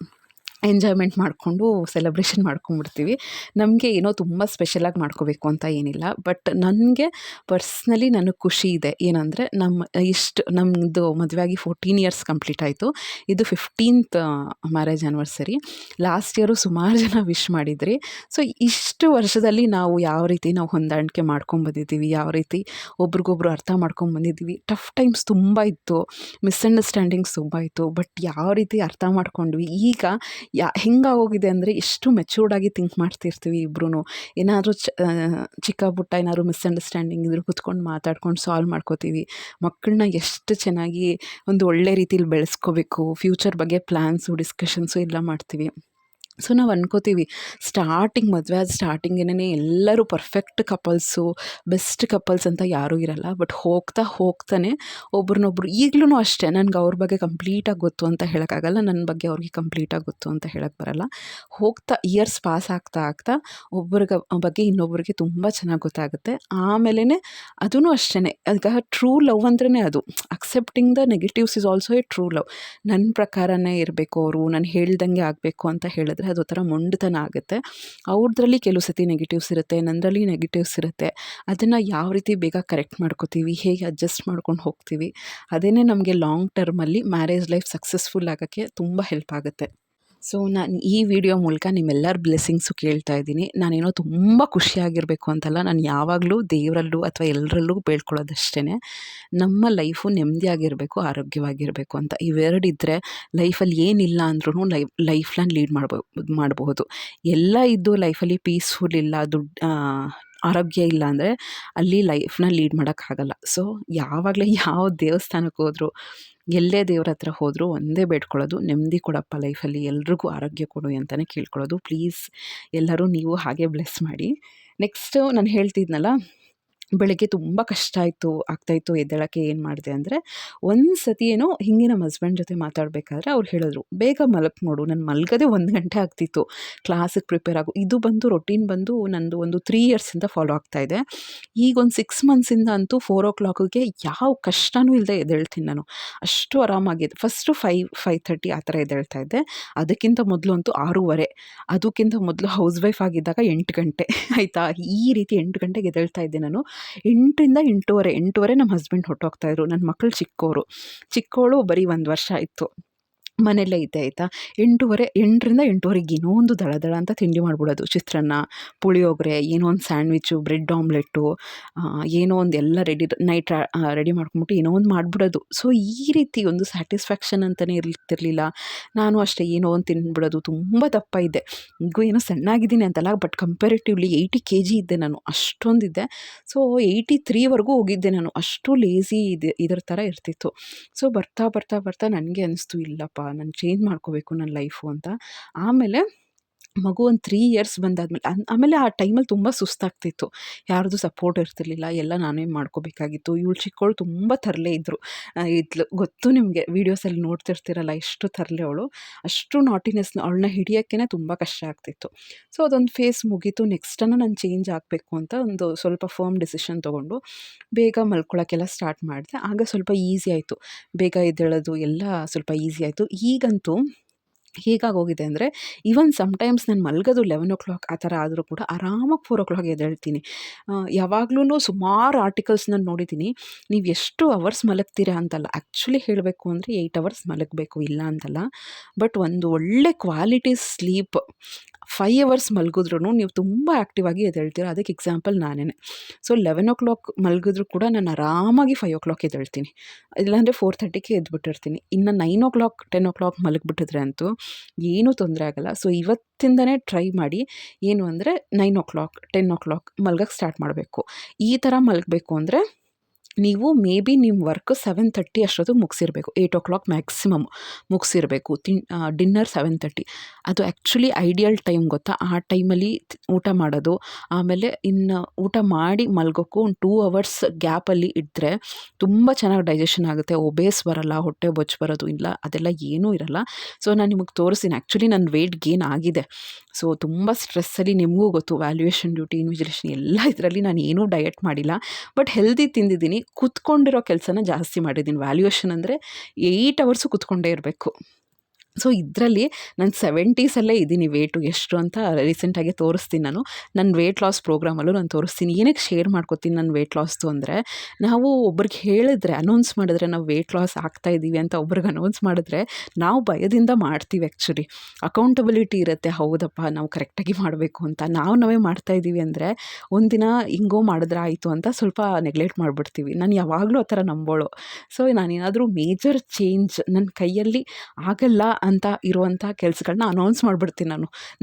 ಎಂಜಾಯ್ಮೆಂಟ್ ಮಾಡಿಕೊಂಡು ಸೆಲೆಬ್ರೇಷನ್ ಮಾಡ್ಕೊಂಬಿಡ್ತೀವಿ. ನಮಗೆ ಏನೋ ತುಂಬ ಸ್ಪೆಷಲಾಗಿ ಮಾಡ್ಕೋಬೇಕು ಅಂತ ಏನಿಲ್ಲ. ಬಟ್ ನನಗೆ ಪರ್ಸ್ನಲಿ ನನಗೆ ಖುಷಿ ಇದೆ. ಏನಂದರೆ ನಮ್ಮದು ಮದುವೆ ಆಗಿ 14 ಇಯರ್ಸ್ ಕಂಪ್ಲೀಟ್ ಆಯಿತು. ಇದು 15th marriage anniversary. Last year ಸುಮಾರು ಜನ ವಿಶ್ ಮಾಡಿದ್ರಿ. ಸೊ ಇಷ್ಟು ವರ್ಷದಲ್ಲಿ ನಾವು ಯಾವ ರೀತಿ ನಾವು ಹೊಂದಾಣಿಕೆ ಮಾಡ್ಕೊಂಬಂದಿದ್ದೀವಿ, ಯಾವ ರೀತಿ ಒಬ್ರಿಗೊಬ್ರು ಅರ್ಥ ಮಾಡ್ಕೊಂಬಂದಿದ್ದೀವಿ. ಟಫ್ ಟೈಮ್ಸ್ ತುಂಬ ಇತ್ತು, ಮಿಸ್ಅಂಡರ್ಸ್ಟ್ಯಾಂಡಿಂಗ್ಸ್ ತುಂಬ ಇತ್ತು. ಬಟ್ ಯಾವ ರೀತಿ ಅರ್ಥ ಮಾಡ್ಕೊಂಡ್ವಿ. ಈಗ ಹೆಂಗಾಗೋಗಿದೆ ಅಂದರೆ ಎಷ್ಟು ಮೆಚೂರ್ಡಾಗಿ ಥಿಂಕ್ ಮಾಡ್ತಿರ್ತೀವಿ ಇಬ್ಬರೂ. ಏನಾದರೂ ಚಿಕ್ಕ ಪುಟ್ಟ ಏನಾದ್ರು ಮಿಸ್ಅಂಡರ್ಸ್ಟ್ಯಾಂಡಿಂಗ್ ಇದ್ರೂ ಕುತ್ಕೊಂಡು ಮಾತಾಡ್ಕೊಂಡು ಸಾಲ್ವ್ ಮಾಡ್ಕೋತೀವಿ. ಮಕ್ಕಳನ್ನ ಎಷ್ಟು ಚೆನ್ನಾಗಿ ಒಂದು ಒಳ್ಳೆ ರೀತಿಲಿ ಬೆಳೆಸ್ಕೋಬೇಕು, ಫ್ಯೂಚರ್ ಬಗ್ಗೆ ಪ್ಲ್ಯಾನ್ಸು ಡಿಸ್ಕಷನ್ಸು ಎಲ್ಲ ಮಾಡ್ತೀವಿ. ಸೊ ನಾವು ಅನ್ಕೋತೀವಿ ಮದುವೆ ಆದ ಸ್ಟಾರ್ಟಿಂಗೇನೆ ಎಲ್ಲರೂ ಪರ್ಫೆಕ್ಟ್ ಕಪಲ್ಸು, ಬೆಸ್ಟ್ ಕಪಲ್ಸ್ ಅಂತ ಯಾರೂ ಇರಲ್ಲ. ಬಟ್ ಹೋಗ್ತಾನೆ ಒಬ್ರನ್ನೊಬ್ರು ಈಗಲೂ ಅಷ್ಟೇ. ನನಗೆ ಅವ್ರ ಬಗ್ಗೆ ಕಂಪ್ಲೀಟಾಗಿ ಗೊತ್ತು ಅಂತ ಹೇಳೋಕ್ಕಾಗಲ್ಲ, ನನ್ನ ಬಗ್ಗೆ ಅವ್ರಿಗೆ ಕಂಪ್ಲೀಟಾಗಿ ಗೊತ್ತು ಅಂತ ಹೇಳೋಕ್ಕೆ ಬರಲ್ಲ. ಇಯರ್ಸ್ ಪಾಸ್ ಆಗ್ತಾ ಬಗ್ಗೆ ಇನ್ನೊಬ್ರಿಗೆ ತುಂಬ ಚೆನ್ನಾಗಿ ಗೊತ್ತಾಗುತ್ತೆ. ಆಮೇಲೆ ಅದೂ ಅಷ್ಟೇ. ಈಗ ಟ್ರೂ ಲವ್ ಅಂದ್ರೇ ಅದು. Accepting the negatives is also A true love. ನನ್ನ ಪ್ರಕಾರನೇ ಇರಬೇಕು ಅವರು, ನಾನು ಹೇಳ್ದಂಗೆ ಆಗಬೇಕು ಅಂತ ಹೇಳಿದ್ರೆ ಅದು ಥರ ಮೊಂಡುತನ ಆಗುತ್ತೆ. ಅವ್ರದ್ರಲ್ಲಿ ಕೆಲವು ಸತಿ ನೆಗೆಟಿವ್ಸ್ ಇರುತ್ತೆ, ನನ್ನರಲ್ಲಿ ನೆಗೆಟಿವ್ಸ್ ಇರುತ್ತೆ. ಅದನ್ನು ಯಾವ ರೀತಿ ಬೇಗ ಕರೆಕ್ಟ್ ಮಾಡ್ಕೋತೀವಿ, ಹೇಗೆ ಅಡ್ಜಸ್ಟ್ ಮಾಡ್ಕೊಂಡು ಹೋಗ್ತೀವಿ, ಅದೇ ನಮಗೆ ಲಾಂಗ್ ಟರ್ಮಲ್ಲಿ ಮ್ಯಾರೇಜ್ ಲೈಫ್ ಸಕ್ಸಸ್ಫುಲ್ ಆಗೋಕ್ಕೆ ತುಂಬ ಹೆಲ್ಪ್ ಆಗುತ್ತೆ. ಸೊ ನಾನು ಈ ವಿಡಿಯೋ ಮೂಲಕ ನಿಮ್ಮೆಲ್ಲರ ಬ್ಲೆಸ್ಸಿಂಗ್ಸು ಕೇಳ್ತಾ ಇದ್ದೀನಿ. ನಾನೇನೋ ತುಂಬ ಖುಷಿಯಾಗಿರಬೇಕು ಅಂತಲ್ಲ, ನಾನು ಯಾವಾಗಲೂ ದೇವರಲ್ಲೂ ಅಥವಾ ಎಲ್ಲರಲ್ಲೂ ಬೇಡ್ಕೊಳ್ಳೋದಷ್ಟೇ, ನಮ್ಮ ಲೈಫು ನೆಮ್ಮದಿಯಾಗಿರಬೇಕು, ಆರೋಗ್ಯವಾಗಿರಬೇಕು ಅಂತ. ಇವೆರಡಿದ್ದರೆ ಲೈಫಲ್ಲಿ ಏನಿಲ್ಲ ಅಂದ್ರೂ ಲೈಫ್ನ ಲೀಡ್ ಮಾಡಬಹುದು. ಎಲ್ಲ ಇದ್ದು ಲೈಫಲ್ಲಿ ಪೀಸ್ಫುಲ್ ಇಲ್ಲ, ಆರೋಗ್ಯ ಇಲ್ಲ ಅಂದರೆ ಅಲ್ಲಿ ಲೈಫ್ನ ಲೀಡ್ ಮಾಡೋಕ್ಕಾಗಲ್ಲ. ಸೊ ಯಾವಾಗಲೇ ಯಾವ ದೇವಸ್ಥಾನಕ್ಕೆ ಹೋದರೂ, ಎಲ್ಲೇ ದೇವ್ರ ಹತ್ರ ಹೋದರೂ ಒಂದೇ ಬೇಡ್ಕೊಳ್ಳೋದು, ನೆಮ್ಮದಿ ಕೊಡಪ್ಪ ಲೈಫಲ್ಲಿ, ಎಲ್ರಿಗೂ ಆರೋಗ್ಯ ಕೊಡು ಅಂತಲೇ ಕೇಳ್ಕೊಳ್ಳೋದು. ಪ್ಲೀಸ್ ಎಲ್ಲರೂ ನೀವು ಹಾಗೆ ಬ್ಲೆಸ್ ಮಾಡಿ. ನೆಕ್ಸ್ಟು ನಾನು ಹೇಳ್ತಿದ್ನಲ್ಲ, ಬೆಳಗ್ಗೆ ತುಂಬ ಕಷ್ಟ ಆಗ್ತಾಯಿತ್ತು ಎದ್ದೇಳೋಕ್ಕೆ. ಏನು ಮಾಡಿದೆ ಅಂದರೆ, ಒಂದು ಸತಿ ಏನೋ ಹಿಂಗೆ ನಮ್ಮ ಹಸ್ಬೆಂಡ್ ಜೊತೆ ಮಾತಾಡಬೇಕಾದ್ರೆ ಅವ್ರು ಹೇಳಿದ್ರು, ಬೇಗ ನೋಡು. ನಾನು ಮಲಗೋದೇ 1 ಗಂಟೆ ಆಗ್ತಿತ್ತು ಕ್ಲಾಸಿಗೆ ಪ್ರಿಪೇರ್ ಆಗು. ಇದು ಬಂದು ರೊಟೀನ್ ಬಂದು ನಂದು ಒಂದು 3 ಇಯರ್ಸಿಂದ ಫಾಲೋ ಆಗ್ತಾಯಿದೆ. ಈಗ ಒಂದು 6 ಮಂತ್ಸಿಂದ ಅಂತೂ 4 o'clockಗೆ ಯಾವ ಕಷ್ಟವೂ ಇಲ್ಲದೆ ಎದ್ದೇಳ್ತೀನಿ ನಾನು. ಅಷ್ಟು ಆರಾಮಾಗಿದೆ. ಫಸ್ಟು 5:30 ಆ ಥರ ಎದ್ದೇಳ್ತಾ ಇದ್ದೆ. ಅದಕ್ಕಿಂತ ಮೊದಲು ಅಂತೂ 6:30. ಅದಕ್ಕಿಂತ ಮೊದಲು ಹೌಸ್ ವೈಫ್ ಆಗಿದ್ದಾಗ 8 ಗಂಟೆ ಆಯಿತಾ. ಈ ರೀತಿ 8 ಗಂಟೆಗೆ ಎದ್ದೇಳ್ತಾ ಇದ್ದೆ ನಾನು. 8ರಿಂದ 8:30 ನಮ್ಮ ಹಸ್ಬೆಂಡ್ ಹೊರಟೋಗ್ತಾಯಿದ್ರು. ನನ್ನ ಮಕ್ಕಳು ಚಿಕ್ಕವಳು ಬರೀ 1 ವರ್ಷ ಆಯಿತು, ಮನೆಯಲ್ಲೇ ಇದ್ದೆ ಆಯಿತಾ. 8ರಿಂದ 8:30 ಏನೋ ಒಂದು ದಳ ಅಂತ ತಿಂಡಿ ಮಾಡಿಬಿಡೋದು. ಚಿತ್ರಾನ್ನ, ಪುಳಿಯೋಗರೆ, ಏನೋ ಒಂದು ಸ್ಯಾಂಡ್ವಿಚ್ಚು, ಬ್ರೆಡ್ ಆಮ್ಲೆಟ್ಟು, ಏನೋ ಒಂದು ಎಲ್ಲ ರೆಡಿ ಮಾಡ್ಕೊಂಬಿಟ್ಟು ಏನೋ ಒಂದು ಮಾಡಿಬಿಡೋದು. ಸೊ ಈ ರೀತಿ ಒಂದು ಸ್ಯಾಟಿಸ್ಫ್ಯಾಕ್ಷನ್ ಅಂತಲೇ ಇರ್ತಿರ್ಲಿಲ್ಲ. ನಾನು ಅಷ್ಟೇ ಏನೋ ಒಂದು ತಿಂದ್ಬಿಡೋದು. ತುಂಬ ದಪ್ಪ ಇದ್ದೆ. ಈಗೂ ಏನೋ ಸಣ್ಣಾಗಿದ್ದೀನಿ ಅಂತಲ್ಲ, ಬಟ್ ಕಂಪೇರಿಟಿವ್ಲಿ 80 kg ಇದ್ದೆ ನಾನು, ಅಷ್ಟೊಂದಿದ್ದೆ. ಸೊ 83ವರೆಗೂ ಹೋಗಿದ್ದೆ ನಾನು. ಅಷ್ಟು ಲೇಝಿ ಇದ್ರ ಥರ ಇರ್ತಿತ್ತು. ಸೊ ಬರ್ತಾ ನನಗೆ ಅನಿಸ್ತು, ಇಲ್ಲಪ್ಪ ನಾನು ಚೇಂಜ್ ಮಾಡ್ಕೋಬೇಕು ನನ್ನ ಲೈಫು ಅಂತ. ಆಮೇಲೆ ಮಗು ಒಂದು 3 ಇಯರ್ಸ್ ಬಂದಾದ್ಮೇಲೆ ಆಮೇಲೆ ಆ ಟೈಮಲ್ಲಿ ತುಂಬ ಸುಸ್ತಾಗ್ತಿತ್ತು. ಯಾರ್ದು ಸಪೋರ್ಟ್ ಇರ್ತಿರ್ಲಿಲ್ಲ, ಎಲ್ಲ ನಾನೇ ಮಾಡ್ಕೋಬೇಕಾಗಿತ್ತು. ಇವಳು ಚಿಕ್ಕವಳು ತುಂಬ ತರಲೆ ಇದ್ದರು. ಗೊತ್ತು ನಿಮಗೆ, ವೀಡಿಯೋಸಲ್ಲಿ ನೋಡ್ತಿರ್ತೀರಲ್ಲ ಎಷ್ಟು ತರಲೆ ಅವಳು. ಅಷ್ಟು ನಾಟಿನೆಸ್ನ ಅವಳನ್ನ ಹಿಡಿಯೋಕ್ಕೇ ತುಂಬ ಕಷ್ಟ ಆಗ್ತಿತ್ತು. ಸೊ ಅದೊಂದು ಫೇಸ್ ಮುಗೀತು. ನೆಕ್ಸ್ಟನ್ನು ನಾನು ಚೇಂಜ್ ಆಗಬೇಕು ಅಂತ ಒಂದು ಸ್ವಲ್ಪ ಫರ್ಮ್ ಡಿಸಿಷನ್ ತೊಗೊಂಡು ಬೇಗ ಮಲ್ಕೊಳ್ಳೋಕ್ಕೆಲ್ಲ ಸ್ಟಾರ್ಟ್ ಮಾಡಿದೆ. ಆಗ ಸ್ವಲ್ಪ ಈಸಿ ಆಯಿತು, ಬೇಗ ಎದ್ದೇಳೋದು ಎಲ್ಲ ಸ್ವಲ್ಪ ಈಸಿ ಆಯಿತು. ಈಗಂತೂ ಹೇಗಾಗೋಗಿದೆ ಅಂದರೆ, ಈವನ್ ಸಮ್ಟೈಮ್ಸ್ ನಾನು ಮಲಗೋದು 11 o'clock ಆ ಥರ ಆದರೂ ಕೂಡ ಆರಾಮಾಗಿ 4 o'clock ಎದ್ದೇಳ್ತೀನಿ. ಯಾವಾಗ್ಲೂ ಸುಮಾರು ಆರ್ಟಿಕಲ್ಸ್ನ ನೋಡಿದ್ದೀನಿ, ನೀವು ಎಷ್ಟು ಅವರ್ಸ್ ಮಲಗ್ತೀರಾ ಅಂತಲ್ಲ, ಆ್ಯಕ್ಚುಲಿ ಹೇಳಬೇಕು ಅಂದರೆ 8 hours ಮಲಗಬೇಕು, ಇಲ್ಲ ಅಂತಲ್ಲ. ಬಟ್ ಒಂದು ಒಳ್ಳೆ ಕ್ವಾಲಿಟಿ ಸ್ಲೀಪ್ 5 ಅವರ್ಸ್ ಮಲಗಿದ್ರೂ ನೀವು ತುಂಬ ಆ್ಯಕ್ಟಿವ್ ಆಗಿ ಎದ್ದೇಳ್ತೀರ. ಅದಕ್ಕೆ ಎಕ್ಸಾಂಪಲ್ ನಾನೇ. ಸೊ 11 ಮಲಗಿದ್ರು ಕೂಡ ನಾನು ಆರಾಮಾಗಿ 5 ಎದ್ದೇಳ್ತೀನಿ, ಇಲ್ಲಾಂದರೆ 4:30ಗೆ ಎದ್ಬಿಟ್ಟಿರ್ತೀನಿ. ಇನ್ನು 9 10 ಮಲಗಿಬಿಟ್ಟಿದ್ರೆ ಅಂತೂ ಏನೂ ತೊಂದರೆ ಆಗಲ್ಲ. ಸೊ ಇವತ್ತಿಂದನೇ ಟ್ರೈ ಮಾಡಿ, ಏನು ಅಂದರೆ 9 10 ಮಲ್ಗಕ್ಕೆ ಸ್ಟಾರ್ಟ್ ಮಾಡಬೇಕು. ಈ ಥರ ಮಲಗಬೇಕು ಅಂದರೆ ನೀವು ಮೇ ಬಿ ನಿಮ್ಮ ವರ್ಕ್ 7:30 ಅಷ್ಟೊತ್ತಿಗೆ ಮುಗಿಸಿರಬೇಕು. 8 ಮ್ಯಾಕ್ಸಿಮಮ್ ಮುಗಿಸಿರಬೇಕು. ಡಿನ್ನರ್ 7:30. ಅದು ಆ್ಯಕ್ಚುಲಿ ಐಡಿಯಲ್ ಟೈಮ್ ಗೊತ್ತಾ? ಆ ಟೈಮಲ್ಲಿ ಊಟ ಮಾಡೋದು, ಆಮೇಲೆ ಇನ್ನು ಊಟ ಮಾಡಿ ಮಲ್ಗೋಕ್ಕೂ ಒಂದು 2 ಅವರ್ಸ್ ಗ್ಯಾಪಲ್ಲಿ ಇದ್ದರೆ ತುಂಬ ಚೆನ್ನಾಗಿ ಡೈಜೆಷನ್ ಆಗುತ್ತೆ. ಒಬೇಸ್ ಬರೋಲ್ಲ, ಹೊಟ್ಟೆ ಬೊಚ್ಚು ಬರೋದು ಇಲ್ಲ, ಅದೆಲ್ಲ ಏನೂ ಇರಲ್ಲ. ಸೊ ನಾನು ನಿಮಗೆ ತೋರಿಸ್ತೀನಿ. ಆ್ಯಕ್ಚುಲಿ ನನ್ನ ವೆಯ್ಟ್ ಗೇನ್ ಆಗಿದೆ. ಸೊ ತುಂಬ ಸ್ಟ್ರೆಸ್ಸಲ್ಲಿ, ನಿಮಗೂ ಗೊತ್ತು, ವ್ಯಾಲ್ಯೂಯೇಷನ್ ಡ್ಯೂಟಿ, ಇನ್ವಿಜಿಲೇಷನ್ ಎಲ್ಲ ಇದರಲ್ಲಿ ನಾನು ಏನೂ ಡಯಟ್ ಮಾಡಿಲ್ಲ, ಬಟ್ ಹೆಲ್ದಿ ತಿಂದಿದ್ದೀನಿ. ಕುತ್ಕೊಂಡಿರೋ ಕೆಲಸನ ಜಾಸ್ತಿ ಮಾಡಿದ್ದೀನಿ. ವ್ಯಾಲ್ಯೂಯೇಷನ್ ಅಂದರೆ 8 ಅವರ್ಸು ಕುತ್ಕೊಂಡೇ ಇರಬೇಕು. ಸೊ ಇದರಲ್ಲಿ ನಾನು 70ಸಲ್ಲೇ ಇದ್ದೀನಿ. ವೇಟು ಎಷ್ಟು ಅಂತ ರೀಸೆಂಟಾಗಿ ತೋರಿಸ್ತೀನಿ. ನನ್ನ ವೆಯ್ಟ್ ಲಾಸ್ ಪ್ರೋಗ್ರಾಮಲ್ಲೂ ನಾನು ತೋರಿಸ್ತೀನಿ. ಏನಕ್ಕೆ ಶೇರ್ ಮಾಡ್ಕೊತೀನಿ ನನ್ನ ವೆಯ್ಟ್ ಲಾಸ್ದು ಅಂದರೆ, ನಾವು ಒಬ್ರಿಗೆ ಹೇಳಿದ್ರೆ, ಅನೌನ್ಸ್ ಮಾಡಿದ್ರೆ ನಾವು ವೆಯ್ಟ್ ಲಾಸ್ ಆಗ್ತಾಯಿದ್ದೀವಿ ಅಂತ ಒಬ್ರಿಗೆ ಅನೌನ್ಸ್ ಮಾಡಿದ್ರೆ ನಾವು ಭಯದಿಂದ ಮಾಡ್ತೀವಿ. ಆ್ಯಕ್ಚುಲಿ ಅಕೌಂಟಬಿಲಿಟಿ ಇರುತ್ತೆ, ಹೌದಪ್ಪ ನಾವು ಕರೆಕ್ಟಾಗಿ ಮಾಡಬೇಕು ಅಂತ. ನಾವೇ ಮಾಡ್ತಾಯಿದ್ದೀವಿ ಅಂದರೆ ಒಂದಿನ ಹಿಂಗೋ ಮಾಡಿದ್ರೆ ಆಯಿತು ಅಂತ ಸ್ವಲ್ಪ ನೆಗ್ಲೆಕ್ಟ್ ಮಾಡಿಬಿಡ್ತೀವಿ. ನಾನು ಯಾವಾಗಲೂ ಆ ಥರ ನಂಬೋಳು. ಸೊ ನಾನೇನಾದರೂ ಮೇಜರ್ ಚೇಂಜ್ ನನ್ನ ಕೈಯಲ್ಲಿ ಆಗಲ್ಲ ಅಂತ ಇರುವಂಥ ಕೆಲಸಗಳನ್ನ ಅನೌನ್ಸ್ ಮಾಡಿಬಿಡ್ತೀನಿ.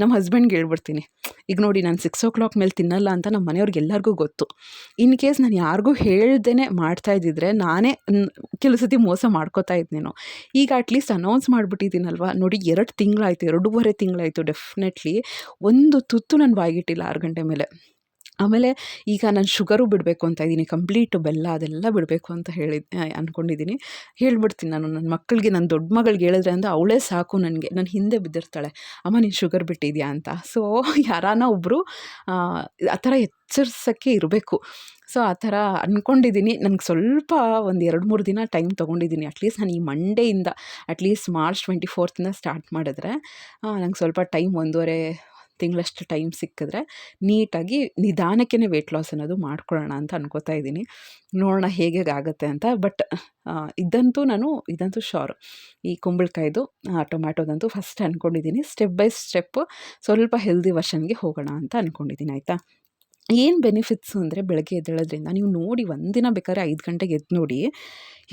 ನಮ್ಮ ಹಸ್ಬೆಂಡ್ಗೆ ಹೇಳ್ಬಿಡ್ತೀನಿ, ಈಗ ನೋಡಿ ನಾನು 6 ಮೇಲೆ ತಿನ್ನಲ್ಲ ಅಂತ ನಮ್ಮ ಮನೆಯವ್ರಿಗೆ ಎಲ್ಲರಿಗೂ ಗೊತ್ತು. ಇನ್ ಕೇಸ್ ನಾನು ಯಾರಿಗೂ ಹೇಳ್ದೇ ಮಾಡ್ತಾ ಇದ್ದಿದ್ರೆ ನಾನೇ ಕೆಲವು ಸತಿ ಮೋಸ ಮಾಡ್ಕೋತಾ ಇದ್ನೇನೋ. ಈಗ ಅಟ್ಲೀಸ್ಟ್ ಅನೌನ್ಸ್ ಮಾಡಿಬಿಟ್ಟಿದ್ದೀನಲ್ವ, ನೋಡಿ 2 ತಿಂಗಳಾಯಿತು, 2.5 ತಿಂಗಳಾಯಿತು. ಡೆಫಿನೆಟ್ಲಿ ಒಂದು ತುತ್ತು ನಾನು ಬಾಯಿಗಿಟ್ಟಿಲ್ಲ 6 ಗಂಟೆ ಮೇಲೆ. ಆಮೇಲೆ ಈಗ ನಾನು ಶುಗರು ಬಿಡಬೇಕು ಅಂತ ಇದ್ದೀನಿ, ಕಂಪ್ಲೀಟು ಬೆಲ್ಲ ಅದೆಲ್ಲ ಬಿಡಬೇಕು ಅಂತ ಅಂದ್ಕೊಂಡಿದ್ದೀನಿ. ಹೇಳ್ಬಿಡ್ತೀನಿ ನಾನು ನನ್ನ ಮಕ್ಕಳಿಗೆ, ನನ್ನ ದೊಡ್ಡ ಮಗಳಿಗೆ ಹೇಳಿದ್ರೆ ಅಂದರೆ ಅವಳೇ ಸಾಕು ನನಗೆ. ನನ್ನ ಹಿಂದೆ ಬಿದ್ದಿರ್ತಾಳೆ, ಅಮ್ಮ ನೀನು ಶುಗರ್ ಬಿಟ್ಟಿದ್ಯಾ ಅಂತ. ಸೊ ಯಾರಾನ ಒಬ್ಬರು ಆ ಥರ ಎಚ್ಚರಿಸೋಕ್ಕೆ ಇರಬೇಕು. ಸೊ ಆ ಥರ ಅಂದ್ಕೊಂಡಿದ್ದೀನಿ. ನನಗೆ ಸ್ವಲ್ಪ ಒಂದು 2-3 ದಿನ ಟೈಮ್ ತೊಗೊಂಡಿದ್ದೀನಿ. ಅಟ್ಲೀಸ್ಟ್ ನಾನು ಈ ಮಂಡೆಯಿಂದ, ಅಟ್ಲೀಸ್ಟ್ ಮಾರ್ಚ್ 24 ಸ್ಟಾರ್ಟ್ ಮಾಡಿದ್ರೆ ನಂಗೆ ಸ್ವಲ್ಪ ಟೈಮ್ 1.5 ತಿಂಗಳಷ್ಟು ಟೈಮ್ ಸಿಕ್ಕಿದ್ರೆ ನೀಟಾಗಿ ನಿಧಾನಕ್ಕೆ ವೆಯ್ಟ್ ಲಾಸ್ ಅನ್ನೋದು ಮಾಡ್ಕೊಳ್ಳೋಣ ಅಂತ ಅನ್ಕೋತಾ ಇದ್ದೀನಿ. ನೋಡೋಣ ಹೇಗೆ ಆಗುತ್ತೆ ಅಂತ. ಬಟ್ ಇದಂತೂ ಶೋರ್. ಈ ಕುಂಬಳಕಾಯ್ದು ಟೊಮ್ಯಾಟೋದಂತೂ ಫಸ್ಟ್ ಅಂದ್ಕೊಂಡಿದ್ದೀನಿ. ಸ್ಟೆಪ್ ಬೈ ಸ್ಟೆಪ್ಪು ಸ್ವಲ್ಪ ಹೆಲ್ದಿ ವರ್ಷನ್ಗೆ ಹೋಗೋಣ ಅಂತ ಅಂದ್ಕೊಂಡಿದ್ದೀನಿ. ಆಯಿತಾ? ಏನು ಬೆನಿಫಿಟ್ಸು ಅಂದರೆ, ಬೆಳಗ್ಗೆ ಎದ್ದೇಳೋದ್ರಿಂದ ನೀವು ನೋಡಿ, ಒಂದಿನ ಬೇಕಾದ್ರೆ 5 ಗಂಟೆಗೆ ಎದ್ದು ನೋಡಿ,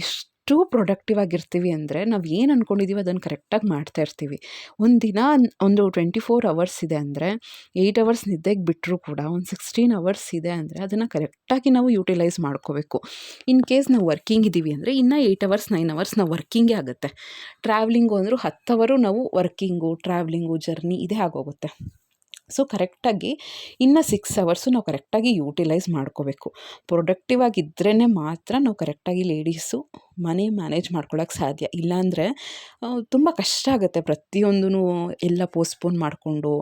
ಎಷ್ಟು ಪ್ರೊಡಕ್ಟಿವ್ ಆಗಿರ್ತೀವಿ ಅಂದರೆ, ನಾವು ಏನು ಅಂದ್ಕೊಂಡಿದ್ದೀವಿ ಅದನ್ನು ಕರೆಕ್ಟಾಗಿ ಮಾಡ್ತಾ ಇರ್ತೀವಿ. ಒಂದಿನ ಒಂದು 24 ಅವರ್ಸ್ ಇದೆ ಅಂದರೆ 8 ಅವರ್ಸ್ ನಿದ್ದೆಗೆ ಬಿಟ್ಟರೂ ಕೂಡ ಒಂದು 16 ಅವರ್ಸ್ ಇದೆ ಅಂದರೆ ಅದನ್ನು ಕರೆಕ್ಟಾಗಿ ನಾವು ಯೂಟಿಲೈಸ್ ಮಾಡ್ಕೋಬೇಕು. ಇನ್ ಕೇಸ್ ನಾವು ವರ್ಕಿಂಗ್ ಇದ್ದೀವಿ ಅಂದರೆ ಇನ್ನೂ 8 ಅವರ್ಸ್ 9 ಅವರ್ಸ್ ನಾವು ವರ್ಕಿಂಗೇ ಆಗುತ್ತೆ. ಟ್ರಾವೆಲಿಂಗು ಅಂದರೂ 10 ಅವರು ನಾವು ವರ್ಕಿಂಗು, ಟ್ರಾವೆಲಿಂಗು, ಜರ್ನಿ ಇದೇ ಆಗೋಗುತ್ತೆ. ಸೊ ಕರೆಕ್ಟಾಗಿ ಇನ್ನು 6 ಅವರ್ಸು ನಾವು ಕರೆಕ್ಟಾಗಿ ಯೂಟಿಲೈಸ್ ಮಾಡ್ಕೋಬೇಕು. ಪ್ರೊಡಕ್ಟಿವ್ ಆಗಿದ್ರೇ ಮಾತ್ರ ನಾವು ಕರೆಕ್ಟಾಗಿ ಲೇಡೀಸು ಮನೆ ಮ್ಯಾನೇಜ್ ಮಾಡ್ಕೊಳ್ಳೋಕೆ ಸಾಧ್ಯ. ಇಲ್ಲಾಂದರೆ ತುಂಬ ಕಷ್ಟ ಆಗುತ್ತೆ. ಪ್ರತಿಯೊಂದೂ ಎಲ್ಲ ಪೋಸ್ಟ್ಪೋನ್ ಮಾಡಿಕೊಂಡು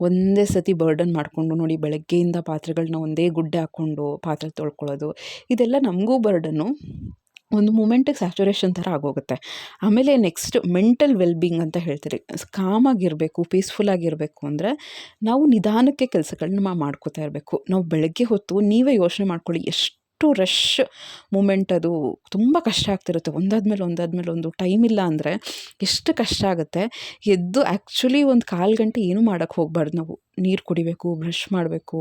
ಒಂದೇ ಸತಿ ಬರ್ಡನ್ ಮಾಡಿಕೊಂಡು, ನೋಡಿ ಬೆಳಗ್ಗೆಯಿಂದ ಪಾತ್ರೆಗಳನ್ನ ಒಂದೇ ಗುಡ್ಡೆ ಹಾಕ್ಕೊಂಡು ಪಾತ್ರೆ ತೊಳ್ಕೊಳ್ಳೋದು, ಇದೆಲ್ಲ ನಮಗೂ ಬರ್ಡನ್ನು. ಒಂದು ಮೂಮೆಂಟಿಗೆ ಸ್ಯಾಚುರೇಷನ್ ಥರ ಆಗೋಗುತ್ತೆ. ಆಮೇಲೆ ನೆಕ್ಸ್ಟ್ ಮೆಂಟಲ್ ವೆಲ್ಬೀಯಿಂಗ್ ಅಂತ ಹೇಳ್ತೀರಿ. ಕಾಮಾಗಿರಬೇಕು, ಪೀಸ್ಫುಲ್ಲಾಗಿರಬೇಕು ಅಂದರೆ ನಾವು ನಿಧಾನಕ್ಕೆ ಕೆಲಸಗಳನ್ನ ಮಾಡ್ಕೋತಾ ಇರಬೇಕು. ನಾವು ಬೆಳಗ್ಗೆ ಹೊತ್ತು ನೀವೇ ಯೋಚನೆ ಮಾಡ್ಕೊಳ್ಳಿ, ಎಷ್ಟು ರಶ್ ಮೂಮೆಂಟ್, ಅದು ತುಂಬ ಕಷ್ಟ ಆಗ್ತಿರುತ್ತೆ. ಒಂದಾದ್ಮೇಲೆ ಒಂದು ಟೈಮ್ ಇಲ್ಲ ಅಂದರೆ ಎಷ್ಟು ಕಷ್ಟ ಆಗುತ್ತೆ. ಎದ್ದು ಆ್ಯಕ್ಚುಲಿ ಒಂದು 1/4 ಗಂಟೆ ಏನೂ ಮಾಡೋಕ್ಕೆ ಹೋಗಬಾರ್ದು. ನಾವು ನೀರು ಕುಡಿಬೇಕು, ಬ್ರಷ್ ಮಾಡಬೇಕು,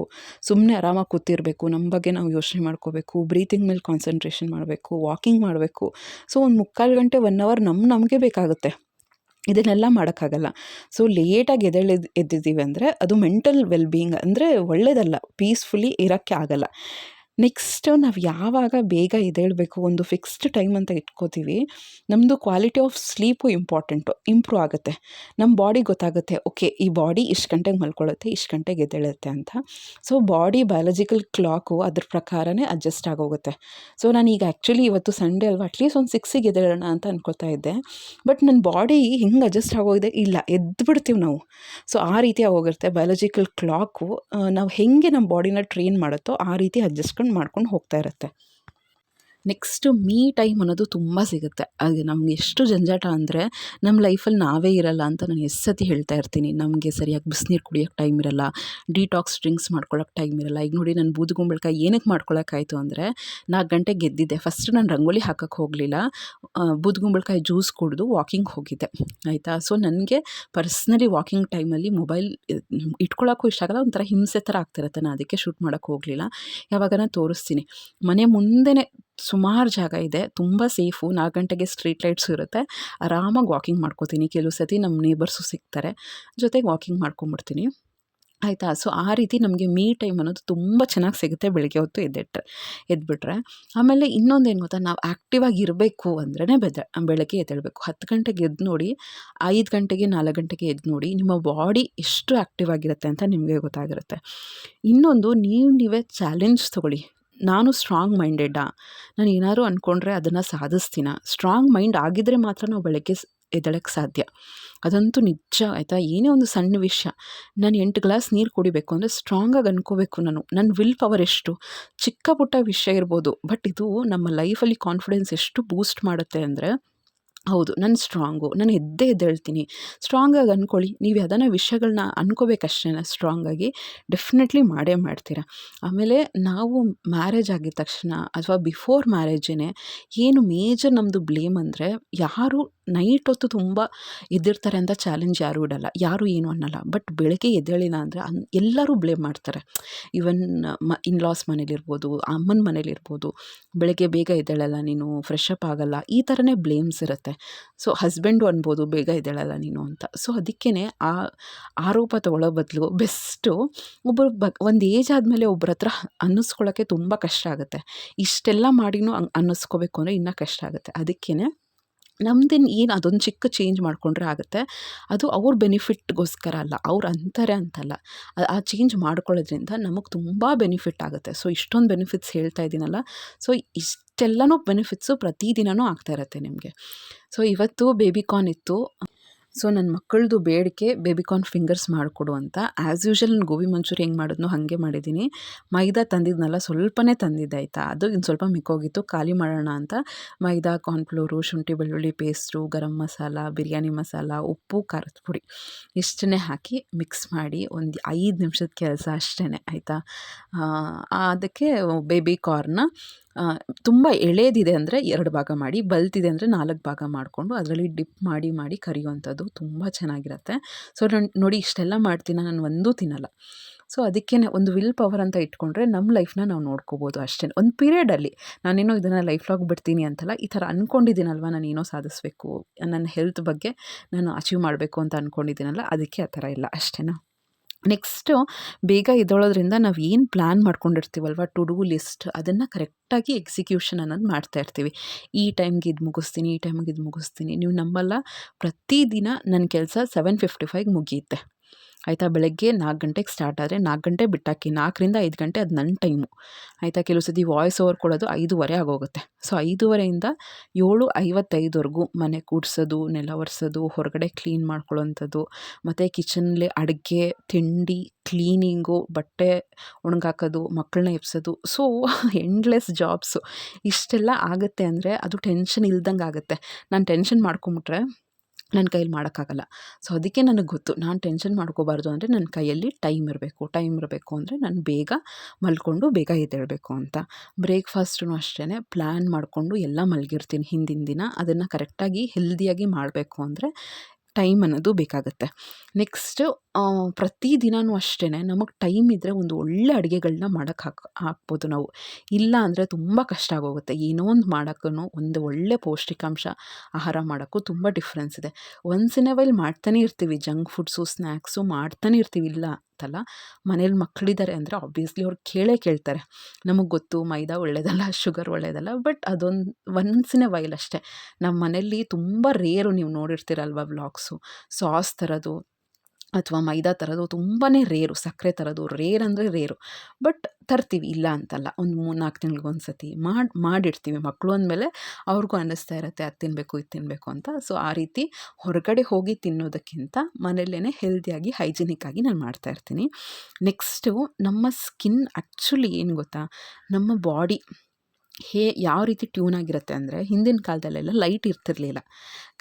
ಸುಮ್ಮನೆ ಆರಾಮಾಗಿ ಕೂತಿರಬೇಕು, ನಮ್ಮ ಬಗ್ಗೆ ನಾವು ಯೋಚನೆ ಮಾಡ್ಕೋಬೇಕು, ಬ್ರೀತಿಂಗ್ ಮೇಲೆ ಕಾನ್ಸಂಟ್ರೇಷನ್ ಮಾಡಬೇಕು, ವಾಕಿಂಗ್ ಮಾಡಬೇಕು. ಸೊ ಒಂದು 3/4 ಗಂಟೆ 1 ಅವರ್ ನಮಗೆ ಬೇಕಾಗುತ್ತೆ. ಇದನ್ನೆಲ್ಲ ಮಾಡೋಕ್ಕಾಗಲ್ಲ. ಸೊ ಲೇಟಾಗಿ ಎದ್ದಿದ್ದೀವಿ ಅಂದರೆ ಅದು ಮೆಂಟಲ್ ವೆಲ್ಬೀಯಿಂಗ್ ಅಂದರೆ ಒಳ್ಳೆಯದಲ್ಲ, ಪೀಸ್ಫುಲಿ ಇರೋಕ್ಕೆ ಆಗಲ್ಲ. ನೆಕ್ಸ್ಟು ನಾವು ಯಾವಾಗ ಬೇಗ ಎದ್ದೇಳಬೇಕು, ಒಂದು ಫಿಕ್ಸ್ಡ್ ಟೈಮ್ ಅಂತ ಇಟ್ಕೋತೀವಿ, ನಮ್ಮದು ಕ್ವಾಲಿಟಿ ಆಫ್ ಸ್ಲೀಪು ಇಂಪ್ರೂವ್ ಆಗುತ್ತೆ. ನಮ್ಮ ಬಾಡಿ ಗೊತ್ತಾಗುತ್ತೆ, ಓಕೆ ಈ ಬಾಡಿ ಇಷ್ಟು ಗಂಟೆಗೆ ಮಲ್ಕೊಳ್ಳುತ್ತೆ, ಇಷ್ಟು ಗಂಟೆಗೆ ಎದ್ದೇಳುತ್ತೆ ಅಂತ. ಸೊ ಬಾಡಿ ಬಯಾಲಜಿಕಲ್ ಕ್ಲಾಕು ಅದ್ರ ಪ್ರಕಾರನೇ ಅಡ್ಜಸ್ಟ್ ಆಗೋಗುತ್ತೆ. ಸೊ ನಾನೀಗ ಆ್ಯಕ್ಚುಲಿ ಇವತ್ತು ಸಂಡೇ ಅಲ್ವಾ, ಅಟ್ಲೀಸ್ಟ್ ಒಂದು 6ಗೆ ಎದ್ದೇಳೋಣ ಅಂತ ಅನ್ಕೋತಾ ಇದ್ದೆ. ಬಟ್ ನನ್ನ ಬಾಡಿ ಹೆಂಗೆ ಅಡ್ಜಸ್ಟ್ ಆಗೋಗಿದೆ, ಇಲ್ಲ ಎದ್ದು ಬಿಡ್ತೀವಿ ನಾವು. ಸೊ ಆ ರೀತಿ ಆಗೋಗಿರುತ್ತೆ ಬಯಾಲಜಿಕಲ್ ಕ್ಲಾಕು. ನಾವು ಹೆಂಗೆ ನಮ್ಮ ಬಾಡಿನ ಟ್ರೈನ್ ಮಾಡುತ್ತೋ ಆ ರೀತಿ ಅಡ್ಜಸ್ಟ್ಕೊಂಡು ಮಾಡ್ಕೊಂಡು ಹೋಗ್ತಾ ಇರುತ್ತೆ. ನೆಕ್ಸ್ಟು ಟೈಮ್ ಅನ್ನೋದು ತುಂಬ ಸಿಗುತ್ತೆ. ಅದು ನಮ್ಗೆ ಎಷ್ಟು ಜಂಜಾಟ ಅಂದರೆ ನಮ್ಮ ಲೈಫಲ್ಲಿ ನಾವೇ ಇರಲ್ಲ ಅಂತ ನಾನು ಎಷ್ಟು ಸತಿ ಹೇಳ್ತಾ ಇರ್ತೀನಿ. ನಮಗೆ ಸರಿಯಾಗಿ ಬಿಸಿನೀರು ಕುಡಿಯೋಕ್ಕೆ ಟೈಮ್ ಇರಲ್ಲ, ಡಿಟಾಕ್ಸ್ ಡ್ರಿಂಕ್ಸ್ ಮಾಡ್ಕೊಳ್ಳೋಕೆ ಟೈಮ್ ಇರಲ್ಲ. ಈಗ ನೋಡಿ ನಾನು ಬೂದುಗುಂಬಳಕಾಯಿ ಏನಕ್ಕೆ ಮಾಡ್ಕೊಳ್ಳೋಕ್ಕಾಯ್ತು ಅಂದರೆ 4 ಗಂಟೆಗೆ ಗೆದ್ದಿದ್ದೆ. ಫಸ್ಟ್ ನಾನು ರಂಗೋಲಿ ಹಾಕಕ್ಕೆ ಹೋಗಲಿಲ್ಲ, ಬೂದುಗುಂಬಳಕಾಯಿ ಜ್ಯೂಸ್ ಕುಡಿದು ವಾಕಿಂಗ್ ಹೋಗಿದ್ದೆ ಆಯಿತಾ. ಸೊ ನನಗೆ ಪರ್ಸ್ನಲಿ ವಾಕಿಂಗ್ ಟೈಮಲ್ಲಿ ಮೊಬೈಲ್ ಇಟ್ಕೊಳ್ಳೋಕ್ಕೂ ಇಷ್ಟ ಆಗಲ್ಲ, ಒಂಥರ ಹಿಂಸೆ ಥರ ಆಗ್ತಿರುತ್ತೆ. ನಾನು ಅದಕ್ಕೆ ಶೂಟ್ ಮಾಡೋಕ್ಕೆ ಹೋಗಲಿಲ್ಲ. ಯಾವಾಗನ ತೋರಿಸ್ತೀನಿ. ಮನೆ ಮುಂದೆನೇ ಸುಮಾರು ಜಾಗ ಇದೆ, ತುಂಬ ಸೇಫು. 4 ಗಂಟೆಗೆ ಸ್ಟ್ರೀಟ್ ಲೈಟ್ಸು ಇರುತ್ತೆ, ಆರಾಮಾಗಿ ವಾಕಿಂಗ್ ಮಾಡ್ಕೋತೀನಿ. ಕೆಲವು ಸತಿ ನಮ್ಮ ನೇಬರ್ಸು ಸಿಗ್ತಾರೆ, ಜೊತೆಗೆ ವಾಕಿಂಗ್ ಮಾಡ್ಕೊಂಬಿಡ್ತೀನಿ ಆಯಿತಾ. ಸೊ ಆ ರೀತಿ ನಮಗೆ ಟೈಮ್ ಅನ್ನೋದು ತುಂಬ ಚೆನ್ನಾಗಿ ಸಿಗುತ್ತೆ ಬೆಳಗ್ಗೆ ಹೊತ್ತು ಎದ್ಬಿಟ್ರೆ. ಆಮೇಲೆ ಇನ್ನೊಂದೇನು ಗೊತ್ತಾ, ನಾವು ಆ್ಯಕ್ಟಿವ್ ಆಗಿರಬೇಕು ಅಂದ್ರೇ ಬೆಳಗ್ಗೆ ಎದ್ದೇಳಬೇಕು. 10 ಗಂಟೆಗೆ ಎದ್ದು ನೋಡಿ, 5 ಗಂಟೆಗೆ 4 ಗಂಟೆಗೆ ಎದ್ದು ನೋಡಿ, ನಿಮ್ಮ ಬಾಡಿ ಎಷ್ಟು ಆ್ಯಕ್ಟಿವ್ ಆಗಿರುತ್ತೆ ಅಂತ ನಿಮಗೆ ಗೊತ್ತಾಗಿರುತ್ತೆ. ಇನ್ನೊಂದು, ನೀವೇ ಚಾಲೆಂಜ್ ತೊಗೊಳ್ಳಿ. ನಾನು ಸ್ಟ್ರಾಂಗ್ ಮೈಂಡೆಡ್ಡಾ, ನಾನು ಏನಾದ್ರು ಅಂದ್ಕೊಂಡ್ರೆ ಅದನ್ನು ಸಾಧಿಸ್ತೀನ. ಸ್ಟ್ರಾಂಗ್ ಮೈಂಡ್ ಆಗಿದ್ದರೆ ಮಾತ್ರ ನಾವು ಬೆಳಗ್ಗೆ ಎದ್ದೇಳಕ್ಕೆ ಸಾಧ್ಯ, ಅದಂತೂ ನಿಜ ಆಯಿತಾ. ಏನೇ ಒಂದು ಸಣ್ಣ ವಿಷಯ, ನಾನು 8 ಗ್ಲಾಸ್ ನೀರು ಕುಡಿಬೇಕು ಅಂದರೆ ಸ್ಟ್ರಾಂಗಾಗಿ ಅಂದ್ಕೋಬೇಕು. ನನ್ನ ವಿಲ್ ಪವರ್ ಎಷ್ಟು, ಚಿಕ್ಕ ಪುಟ್ಟ ವಿಷಯ ಇರ್ಬೋದು, ಬಟ್ ಇದು ನಮ್ಮ ಲೈಫಲ್ಲಿ ಕಾನ್ಫಿಡೆನ್ಸ್ ಎಷ್ಟು ಬೂಸ್ಟ್ ಮಾಡುತ್ತೆ ಅಂದರೆ, ಹೌದು ನಾನು ಸ್ಟ್ರಾಂಗು, ನಾನು ಎದ್ದೇಳ್ತೀನಿ. ಸ್ಟ್ರಾಂಗಾಗಿ ಅಂದ್ಕೊಳ್ಳಿ. ನೀವು ಯಾವ್ದಾನ ವಿಷಯಗಳನ್ನ ಅನ್ಕೋಬೇಕಷ್ಟೇ ಸ್ಟ್ರಾಂಗಾಗಿ, ಡೆಫಿನೆಟ್ಲಿ ಮಾಡೇ ಮಾಡ್ತೀರಾ. ಆಮೇಲೆ ನಾವು ಮ್ಯಾರೇಜ್ ಆಗಿದ ತಕ್ಷಣ ಅಥವಾ ಬಿಫೋರ್ ಮ್ಯಾರೇಜೇ ಏನು ಮೇಜರ್ ನಮ್ಮದು ಬ್ಲೇಮ್ ಅಂದರೆ, ಯಾರು ನೈಟ್ ಹೊತ್ತು ತುಂಬ ಎದ್ದಿರ್ತಾರೆ ಅಂತ ಚಾಲೆಂಜ್ ಯಾರೂ ಇಡಲ್ಲ, ಯಾರೂ ಏನೂ ಅನ್ನಲ್ಲ. ಬಟ್ ಬೆಳಗ್ಗೆ ಎದ್ದೇಳಿಲ್ಲ ಅಂದರೆ ಎಲ್ಲರೂ ಬ್ಲೇಮ್ ಮಾಡ್ತಾರೆ. ಈವನ್ ಇನ್ಲಾಸ್ ಮನೇಲಿರ್ಬೋದು, ಅಮ್ಮನ ಮನೇಲಿರ್ಬೋದು, ಬೆಳಗ್ಗೆ ಬೇಗ ಎದ್ದೇಳಲ್ಲ ನೀನು, ಫ್ರೆಶ್ ಅಪ್ ಆಗಲ್ಲ, ಈ ಥರನೇ ಬ್ಲೇಮ್ಸ್ ಇರುತ್ತೆ. ಸೊ ಹಸ್ಬೆಂಡು ಅನ್ಬೋದು ಬೇಗ ಎದ್ದೇಳಲ್ಲ ನೀನು ಅಂತ. ಸೊ ಅದಕ್ಕೇ ಆ ಆರೋಪ ತಗೊಳ್ಳೋ ಬದಲು ಬೆಸ್ಟು, ಒಬ್ಬರು ಒಂದು ಏಜ್ ಆದಮೇಲೆ ಒಬ್ಬರ ಹತ್ರ ಅನ್ನಿಸ್ಕೊಳ್ಳೋಕ್ಕೆ ತುಂಬ ಕಷ್ಟ ಆಗುತ್ತೆ. ಇಷ್ಟೆಲ್ಲ ಮಾಡಿನೂ ಅನ್ನಿಸ್ಕೋಬೇಕು ಅಂದರೆ ಇನ್ನೂ ಕಷ್ಟ ಆಗುತ್ತೆ. ಅದಕ್ಕೇ ನಮ್ದೇನು ಏನು ಅದೊಂದು ಚಿಕ್ಕ ಚೇಂಜ್ ಮಾಡಿಕೊಂಡ್ರೆ ಆಗುತ್ತೆ. ಅದು ಅವ್ರ ಬೆನಿಫಿಟ್ಗೋಸ್ಕರ ಅಲ್ಲ, ಅವ್ರು ಅಂತಾರೆ ಅಂತಲ್ಲ, ಆ ಚೇಂಜ್ ಮಾಡ್ಕೊಳ್ಳೋದ್ರಿಂದ ನಮಗೆ ತುಂಬ ಬೆನಿಫಿಟ್ ಆಗುತ್ತೆ. ಸೊ ಇಷ್ಟೊಂದು ಬೆನಿಫಿಟ್ಸ್ ಹೇಳ್ತಾ ಇದ್ದೀನಲ್ಲ, ಸೊ ಇಷ್ಟೆಲ್ಲನೂ ಬೆನಿಫಿಟ್ಸು ಪ್ರತಿದಿನವೂ ಆಗ್ತಾ ಇರುತ್ತೆ ನಿಮಗೆ. ಸೊ ಇವತ್ತು ಬೇಬಿಕಾರ್ನ್ ಇತ್ತು. ಸೊ ನನ್ನ ಮಕ್ಕಳದು ಬೇಡಿಕೆ ಬೇಬಿಕಾರ್ನ್ ಫಿಂಗರ್ಸ್ ಮಾಡಿಕೊಡು ಅಂತ. ಆ್ಯಸ್ ಯೂಶುವಲ್ ನಾನು ಗೋಬಿ ಮಂಚೂರಿ ಹೆಂಗೆ ಮಾಡಿದ್ನೋ ಹಾಗೆ ಮಾಡಿದ್ದೀನಿ. ಮೈದಾ ತಂದಿದ್ನಲ್ಲ, ಸ್ವಲ್ಪನೇ ತಂದಿದ್ದೆ ಆಯಿತಾ, ಅದು ಇನ್ನು ಸ್ವಲ್ಪ ಮಿಕ್ಕೋಗಿತ್ತು, ಖಾಲಿ ಮಾಡೋಣ ಅಂತ ಮೈದಾ, ಕಾರ್ನ್ಫ್ಲೋರು, ಶುಂಠಿ ಬೆಳ್ಳುಳ್ಳಿ ಪೇಸ್ಟು, ಗರಂ ಮಸಾಲ, ಬಿರಿಯಾನಿ ಮಸಾಲ, ಉಪ್ಪು, ಖಾರದ ಪುಡಿ ಇಷ್ಟನ್ನೇ ಹಾಕಿ ಮಿಕ್ಸ್ ಮಾಡಿ ಒಂದು 5 ನಿಮಿಷದ ಕೆಲಸ ಅಷ್ಟೇ ಆಯಿತಾ. ಅದಕ್ಕೆ ಬೇಬಿಕಾರ್ನ ತುಂಬ ಎಳೆದಿದೆ ಅಂದರೆ 2 ಭಾಗ ಮಾಡಿ, ಬಲ್ತಿದೆ ಅಂದರೆ 4 ಭಾಗ ಮಾಡಿಕೊಂಡು ಅದರಲ್ಲಿ ಡಿಪ್ ಮಾಡಿ ಕರಿಯುವಂಥದ್ದು ತುಂಬ ಚೆನ್ನಾಗಿರುತ್ತೆ. ಸೊ ನೋಡಿ ಇಷ್ಟೆಲ್ಲ ಮಾಡ್ತೀನಿ, ನಾನು ಒಂದೂ ತಿನ್ನಲ್ಲ. ಸೊ ಅದಕ್ಕೇ ಒಂದು ವಿಲ್ ಪವರ್ ಅಂತ ಇಟ್ಕೊಂಡ್ರೆ ನಮ್ಮ ಲೈಫ್ನ ನಾವು ನೋಡ್ಕೋಬೋದು ಅಷ್ಟೇ. ಒಂದು ಪೀರಿಯಡಲ್ಲಿ ನಾನೇನೋ ಇದನ್ನು ಲೈಫ್ ಲಾಗ್ ಬಿಡ್ತೀನಿ ಅಂತಲ್ಲ, ಈ ಥರ ಅಂದ್ಕೊಂಡಿದ್ದೀನಲ್ವ, ನಾನು ಏನೋ ಸಾಧಿಸಬೇಕು, ನನ್ನ ಹೆಲ್ತ್ ಬಗ್ಗೆ ನಾನು ಅಚೀವ್ ಮಾಡಬೇಕು ಅಂತ ಅಂದ್ಕೊಂಡಿದ್ದೀನಲ್ಲ, ಅದಕ್ಕೆ ಆ ಥರ ಇಲ್ಲ ಅಷ್ಟೇನಾ. ನೆಕ್ಸ್ಟು, ಬೇಗ ಎದ್ದೇಳೋದ್ರಿಂದ ನಾವು ಏನು ಪ್ಲ್ಯಾನ್ ಮಾಡ್ಕೊಂಡಿರ್ತೀವಲ್ವ, ಟು ಡೂ ಲಿಸ್ಟ್, ಅದನ್ನು ಕರೆಕ್ಟಾಗಿ ಎಕ್ಸಿಕ್ಯೂಷನ್ ಅನ್ನೋದು ಮಾಡ್ತಾ ಇರ್ತೀವಿ. ಈ ಟೈಮ್ಗೆ ಇದು ಮುಗಿಸ್ತೀನಿ, ಈ ಟೈಮಿಗೆ ಇದು ಮುಗಿಸ್ತೀನಿ. ನೀವು ನಂಬಲ್ಲ, ಪ್ರತಿದಿನ ನನ್ನ ಕೆಲಸ 7:55ಗೆ ಮುಗಿಯುತ್ತೆ ಆಯಿತಾ. ಬೆಳಗ್ಗೆ 4 ಗಂಟೆಗೆ ಸ್ಟಾರ್ಟ್ ಆದರೆ 4 ಗಂಟೆ ಬಿಟ್ಟಾಕಿ, 4ರಿಂದ 5 ಗಂಟೆ ಅದು ನನ್ನ ಟೈಮು ಆಯಿತಾ. ಕೆಲವು ಸತಿ ವಾಯ್ಸ್ ಓವರ್ ಕೊಡೋದು 5:30 ಆಗೋಗುತ್ತೆ. ಸೊ 5:30ಯಿಂದ 7:55ವರೆಗೂ ಮನೆ ಕೂಡ್ಸೋದು, ನೆಲ ಒರೆಸೋದು, ಹೊರಗಡೆ ಕ್ಲೀನ್ ಮಾಡ್ಕೊಳ್ಳೋವಂಥದ್ದು, ಮತ್ತು ಕಿಚನಲ್ಲಿ ಅಡುಗೆ, ತಿಂಡಿ, ಕ್ಲೀನಿಂಗು, ಬಟ್ಟೆ ಒಣಗಾಕೋದು, ಮಕ್ಕಳನ್ನ ಎಬ್ಸೋದು. ಸೊ ಎಂಡ್ಲೆಸ್ ಜಾಬ್ಸು ಇಷ್ಟೆಲ್ಲ ಆಗುತ್ತೆ ಅಂದರೆ ಅದು ಟೆನ್ಷನ್ ಇಲ್ದಂಗೆ ಆಗುತ್ತೆ. ನಾನು ಟೆನ್ಷನ್ ಮಾಡ್ಕೊಂಬಿಟ್ರೆ ನನ್ನ ಕೈಯಲ್ಲಿ ಮಾಡೋಕ್ಕಾಗಲ್ಲ. ಸೊ ಅದಕ್ಕೆ ನನಗೆ ಗೊತ್ತು, ನಾನು ಟೆನ್ಷನ್ ಮಾಡ್ಕೋಬಾರ್ದು ಅಂದರೆ ನನ್ನ ಕೈಯಲ್ಲಿ ಟೈಮ್ ಇರಬೇಕು ಅಂದರೆ ನಾನು ಬೇಗ ಮಲ್ಕೊಂಡು ಬೇಗ ಎದ್ದೇಳಬೇಕು ಅಂತ. ಬ್ರೇಕ್ಫಾಸ್ಟೂ ಅಷ್ಟೇ ಪ್ಲ್ಯಾನ್ ಮಾಡಿಕೊಂಡು ಎಲ್ಲ ಮಲಗಿರ್ತೀನಿ ಹಿಂದಿನ ದಿನ. ಅದನ್ನು ಕರೆಕ್ಟಾಗಿ ಹೆಲ್ದಿಯಾಗಿ ಮಾಡಬೇಕು ಅಂದರೆ ಟೈಮ್ ಅನ್ನೋದು ಬೇಕಾಗುತ್ತೆ. ನೆಕ್ಸ್ಟು, ಪ್ರತಿದಿನವೂ ಅಷ್ಟೇ ನಮಗೆ ಟೈಮ್ ಇದ್ದರೆ ಒಂದು ಒಳ್ಳೆ ಅಡುಗೆಗಳನ್ನ ಮಾಡೋಕ್ಕೆ ಹಾಕ್ಬೋದು ನಾವು. ಇಲ್ಲ ಅಂದರೆ ತುಂಬ ಕಷ್ಟ ಆಗೋಗುತ್ತೆ. ಏನೋ ಒಂದು ಮಾಡೋಕ್ಕೂ, ಒಂದು ಒಳ್ಳೆ ಪೌಷ್ಟಿಕಾಂಶ ಆಹಾರ ಮಾಡೋಕ್ಕೂ ತುಂಬ ಡಿಫ್ರೆನ್ಸ್ ಇದೆ. ಒನ್ಸ್ ಇನ್ ಎ ವೈಲ್ ಮಾಡ್ತಾನೆ ಇರ್ತೀವಿ, ಜಂಕ್ ಫುಡ್ಸು, ಸ್ನ್ಯಾಕ್ಸು ಮಾಡ್ತಾನೆ ಇರ್ತೀವಿ, ಇಲ್ಲ ಅಂತಲ್ಲ. ಮನೇಲಿ ಮಕ್ಕಳಿದ್ದಾರೆ ಅಂದರೆ ಆಬ್ವಿಯಸ್ಲಿ ಅವ್ರು ಕೇಳ್ತಾರೆ. ನಮಗೆ ಗೊತ್ತು ಮೈದಾ ಒಳ್ಳೆಯದಲ್ಲ, ಶುಗರ್ ಒಳ್ಳೆಯದಲ್ಲ, ಬಟ್ ಅದೊಂದು ಒನ್ಸ್ ಇನ್ ಎ ವೈಲ್ ಅಷ್ಟೇ. ನಮ್ಮ ಮನೇಲಿ ತುಂಬ ರೇರು, ನೀವು ನೋಡಿರ್ತೀರಲ್ವ ವ್ಲಾಗ್ಸು, ಸಾಸ್ ತರೋದು ಅಥವಾ ಮೈದಾ ತರೋದು ತುಂಬಾ ರೇರು, ಸಕ್ಕರೆ ತರೋದು ರೇರ್ ಅಂದರೆ ರೇರು. ಬಟ್ ತರ್ತೀವಿ, ಇಲ್ಲ ಅಂತಲ್ಲ. ಒಂದು 3-4 ತಿಂಗ್ಳಿಗೊಂದು ಸತಿ ಮಾಡಿಡ್ತೀವಿ. ಮಕ್ಕಳು ಅಂದಮೇಲೆ ಅವ್ರಿಗೂ ಅನ್ನಿಸ್ತಾ ಇರುತ್ತೆ ಅದು ತಿನ್ನಬೇಕು ಇದು ತಿನ್ನಬೇಕು ಅಂತ. ಸೊ ಆ ರೀತಿ ಹೊರಗಡೆ ಹೋಗಿ ತಿನ್ನೋದಕ್ಕಿಂತ ಮನೆಯಲ್ಲೇ ಹೆಲ್ದಿಯಾಗಿ ಹೈಜಿನಿಕ್ಕಾಗಿ ನಾನು ಮಾಡ್ತಾಯಿರ್ತೀನಿ. ನೆಕ್ಸ್ಟು, ನಮ್ಮ ಸ್ಕಿನ್ ಆ್ಯಕ್ಚುಲಿ ಏನು ಗೊತ್ತಾ, ನಮ್ಮ ಬಾಡಿ ಯಾವ ರೀತಿ ಟ್ಯೂನ್ ಆಗಿರುತ್ತೆ ಅಂದರೆ, ಹಿಂದಿನ ಕಾಲದಲ್ಲೆಲ್ಲ ಲೈಟ್ ಇರ್ತಿರಲಿಲ್ಲ,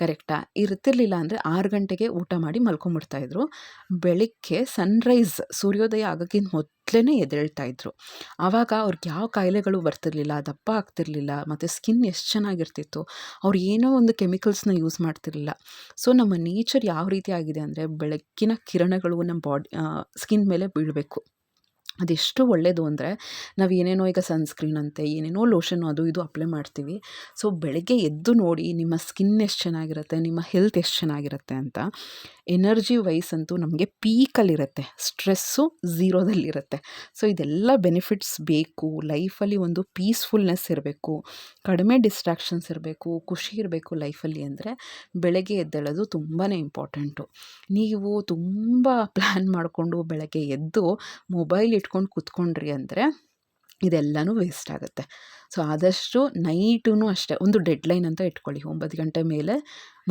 ಕರೆಕ್ಟಾ? ಇರ್ತಿರ್ಲಿಲ್ಲ ಅಂದರೆ 6 ಗಂಟೆಗೆ ಊಟ ಮಾಡಿ ಮಲ್ಕೊಂಬಿಡ್ತಾಯಿದ್ರು. ಬೆಳಿಗ್ಗೆ ಸನ್‌ರೈಸ್ ಸೂರ್ಯೋದಯ ಆಗೋಕ್ಕಿಂತ ಮೊದಲೇ ಎದ್ದೇಳ್ತಾಯಿದ್ರು. ಆವಾಗ ಅವ್ರಿಗೆ ಯಾವ ಕಾಯಿಲೆಗಳು ಬರ್ತಿರಲಿಲ್ಲ, ದಪ್ಪ ಆಗ್ತಿರಲಿಲ್ಲ, ಮತ್ತು ಸ್ಕಿನ್ ಎಷ್ಟು ಚೆನ್ನಾಗಿರ್ತಿತ್ತು. ಅವ್ರು ಏನೋ ಒಂದು ಕೆಮಿಕಲ್ಸ್ನ ಯೂಸ್ ಮಾಡ್ತಿರಲಿಲ್ಲ. ಸೊ ನಮ್ಮ ನೇಚರ್ ಯಾವ ರೀತಿ ಆಗಿದೆ ಅಂದರೆ, ಬೆಳಗ್ಗಿನ ಕಿರಣಗಳು ನಮ್ಮ ಸ್ಕಿನ್ ಮೇಲೆ ಬೀಳಬೇಕು. ಅದೆಷ್ಟು ಒಳ್ಳೆಯದು ಅಂದರೆ, ನಾವು ಏನೇನೋ ಈಗ ಸನ್‌ಸ್ಕ್ರೀನ್ ಅಂತೆ ಏನೇನೋ ಲೋಷನ್ನು ಅದು ಇದು ಅಪ್ಲೈ ಮಾಡ್ತೀವಿ. ಸೊ ಬೆಳಗ್ಗೆ ಎದ್ದು ನೋಡಿ ನಿಮ್ಮ ಸ್ಕಿನ್ ಎಷ್ಟು ಚೆನ್ನಾಗಿರುತ್ತೆ, ನಿಮ್ಮ ಹೆಲ್ತ್ ಎಷ್ಟು ಚೆನ್ನಾಗಿರುತ್ತೆ ಅಂತ. ಎನರ್ಜಿ ವೈಸ್ ಅಂತೂ ನಮಗೆ ಪೀಕಲ್ಲಿರುತ್ತೆ, ಸ್ಟ್ರೆಸ್ಸು ಝೀರೋದಲ್ಲಿರುತ್ತೆ. ಸೊ ಇದೆಲ್ಲ ಬೆನಿಫಿಟ್ಸ್ ಬೇಕು. ಲೈಫಲ್ಲಿ ಒಂದು ಪೀಸ್‌ಫುಲ್ನೆಸ್ ಇರಬೇಕು, ಕಡಿಮೆ ಡಿಸ್ಟ್ರಾಕ್ಷನ್ಸ್ ಇರಬೇಕು, ಖುಷಿ ಇರಬೇಕು ಲೈಫಲ್ಲಿ ಅಂದರೆ ಬೆಳಗ್ಗೆ ಎದ್ದೇಳೋದು ತುಂಬಾ ಇಂಪಾರ್ಟೆಂಟು. ನೀವು ತುಂಬ ಪ್ಲ್ಯಾನ್ ಮಾಡಿಕೊಂಡು ಬೆಳಗ್ಗೆ ಎದ್ದು ಮೊಬೈಲ್ ಇಟ್ಕೊಂಡು ಕೂತ್ಕೊಂಡ್ರಿ ಅಂದರೆ ಇದೆಲ್ಲನೂ ವೇಸ್ಟ್ ಆಗುತ್ತೆ. ಸೊ ಆದಷ್ಟು ನೈಟೂ ಅಷ್ಟೇ ಒಂದು ಡೆಡ್ಲೈನ್ ಅಂತ ಇಟ್ಕೊಳ್ಳಿ. 9 ಗಂಟೆ ಮೇಲೆ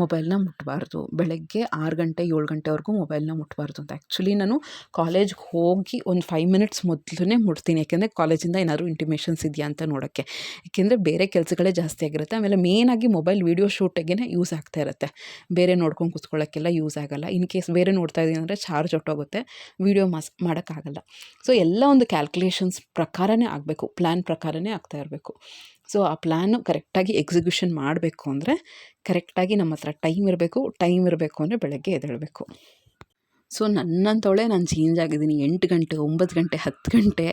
ಮೊಬೈಲ್ನ ಮುಟ್ಟಬಾರ್ದು. ಬೆಳಗ್ಗೆ 6 ಗಂಟೆ 7 ಗಂಟೆವರೆಗೂ ಮೊಬೈಲ್ನ ಮುಟ್ಟಬಾರ್ದು ಅಂತ. ಆ್ಯಕ್ಚುಲಿ ನಾನು ಕಾಲೇಜ್ಗೆ ಹೋಗಿ ಒಂದು 5 ಮಿನಿಟ್ಸ್ ಮೊದಲೇ ಮುಟ್ತೀನಿ. ಯಾಕೆಂದರೆ ಕಾಲೇಜಿಂದ ಏನಾದರೂ ಇಂಟಿಮೇಷನ್ಸ್ ಇದೆಯಾ ಅಂತ ನೋಡೋಕ್ಕೆ. ಏಕೆಂದರೆ ಬೇರೆ ಕೆಲಸಗಳೇ ಜಾಸ್ತಿ ಆಗಿರುತ್ತೆ. ಆಮೇಲೆ ಮೇಯ್ನಾಗಿ ಮೊಬೈಲ್ ವೀಡಿಯೋ ಶೂಟಿಗೆ ಯೂಸ್ ಆಗ್ತಾ ಇರುತ್ತೆ. ಬೇರೆ ನೋಡ್ಕೊಂಡು ಕೂತ್ಕೊಳ್ಳೋಕ್ಕೆಲ್ಲ ಯೂಸ್ ಆಗೋಲ್ಲ. ಇನ್ ಕೇಸ್ ಬೇರೆ ನೋಡ್ತಾ ಇದ್ದೀನಿ ಅಂದರೆ ಚಾರ್ಜ್ ಹೊರ್ಟೋಗುತ್ತೆ, ವೀಡಿಯೋ ಮಾಡೋಕ್ಕಾಗಲ್ಲ. ಸೊ ಎಲ್ಲ ಒಂದು ಕ್ಯಾಲ್ಕುಲೇಷನ್ಸ್ ಪ್ರಕಾರನೇ ಆಗಬೇಕು, ಪ್ಲ್ಯಾನ್ ಪ್ರಕಾರನೇ ಆಗ್ತಾ ಇರಬೇಕು. ಸೊ ಆ ಪ್ಲ್ಯಾನು ಕರೆಕ್ಟಾಗಿ ಎಕ್ಸಿಕ್ಯೂಷನ್ ಮಾಡಬೇಕು ಅಂದರೆ ಕರೆಕ್ಟಾಗಿ ನಮ್ಮ ಹತ್ರ ಟೈಮ್ ಇರಬೇಕು ಅಂದರೆ ಬೆಳಗ್ಗೆ ಎದ್ದೇಳಬೇಕು. ಸೊ ನನ್ನಂತವಳೆ ನಾನು ಚೇಂಜ್ ಆಗಿದ್ದೀನಿ. 8 ಗಂಟೆ 9 ಗಂಟೆ 10 ಗಂಟೆ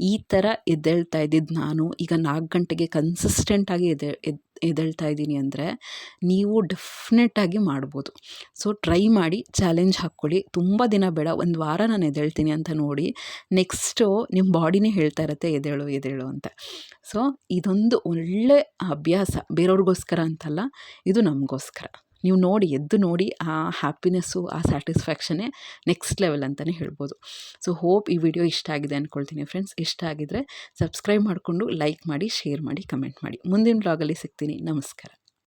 ಈ ಥರ ಎದ್ದೇಳ್ತಾ ಇದ್ದಿದ್ದು ನಾನು ಈಗ 4 ಗಂಟೆಗೆ ಕನ್ಸಿಸ್ಟೆಂಟಾಗಿ ಎದ್ದೇಳ್ತಾ ಇದ್ದೀನಿ ಅಂದರೆ ನೀವು ಡೆಫಿನೆಟ್ಟಾಗಿ ಮಾಡ್ಬೋದು. ಸೊ ಟ್ರೈ ಮಾಡಿ, ಚಾಲೆಂಜ್ ಹಾಕ್ಕೊಳ್ಳಿ. ತುಂಬ ದಿನ ಬೇಡ, ಒಂದು ವಾರ ನಾನು ಎದ್ದೇಳ್ತೀನಿ ಅಂತ ನೋಡಿ. ನೆಕ್ಸ್ಟು ನಿಮ್ಮ ಬಾಡಿನೇ ಹೇಳ್ತಾ ಇರುತ್ತೆ ಎದ್ದೇಳು ಅಂತ. ಸೊ ಇದೊಂದು ಒಳ್ಳೆ ಅಭ್ಯಾಸ, ಬೇರೆಯವ್ರಿಗೋಸ್ಕರ ಅಂತಲ್ಲ, ಇದು ನಮಗೋಸ್ಕರ. ನೀವು ನೋಡಿ, ಎದ್ದು ನೋಡಿ, ಆ ಹ್ಯಾಪಿನೆಸ್ಸು, ಆ ಸ್ಯಾಟಿಸ್ಫ್ಯಾಕ್ಷನ್ನೇ ನೆಕ್ಸ್ಟ್ ಲೆವೆಲ್ ಅಂತಲೇ ಹೇಳ್ಬೋದು. ಸೊ ಹೋಪ್ ಈ ವಿಡಿಯೋ ಇಷ್ಟ ಆಗಿದೆ ಅಂದ್ಕೊಳ್ತೀನಿ ಫ್ರೆಂಡ್ಸ್. ಇಷ್ಟ ಆಗಿದ್ದರೆ ಸಬ್ಸ್ಕ್ರೈಬ್ ಮಾಡಿಕೊಂಡು ಲೈಕ್ ಮಾಡಿ, ಶೇರ್ ಮಾಡಿ, ಕಮೆಂಟ್ ಮಾಡಿ. ಮುಂದಿನ ಬ್ಲಾಗಲ್ಲಿ ಸಿಗ್ತೀನಿ. ನಮಸ್ಕಾರ.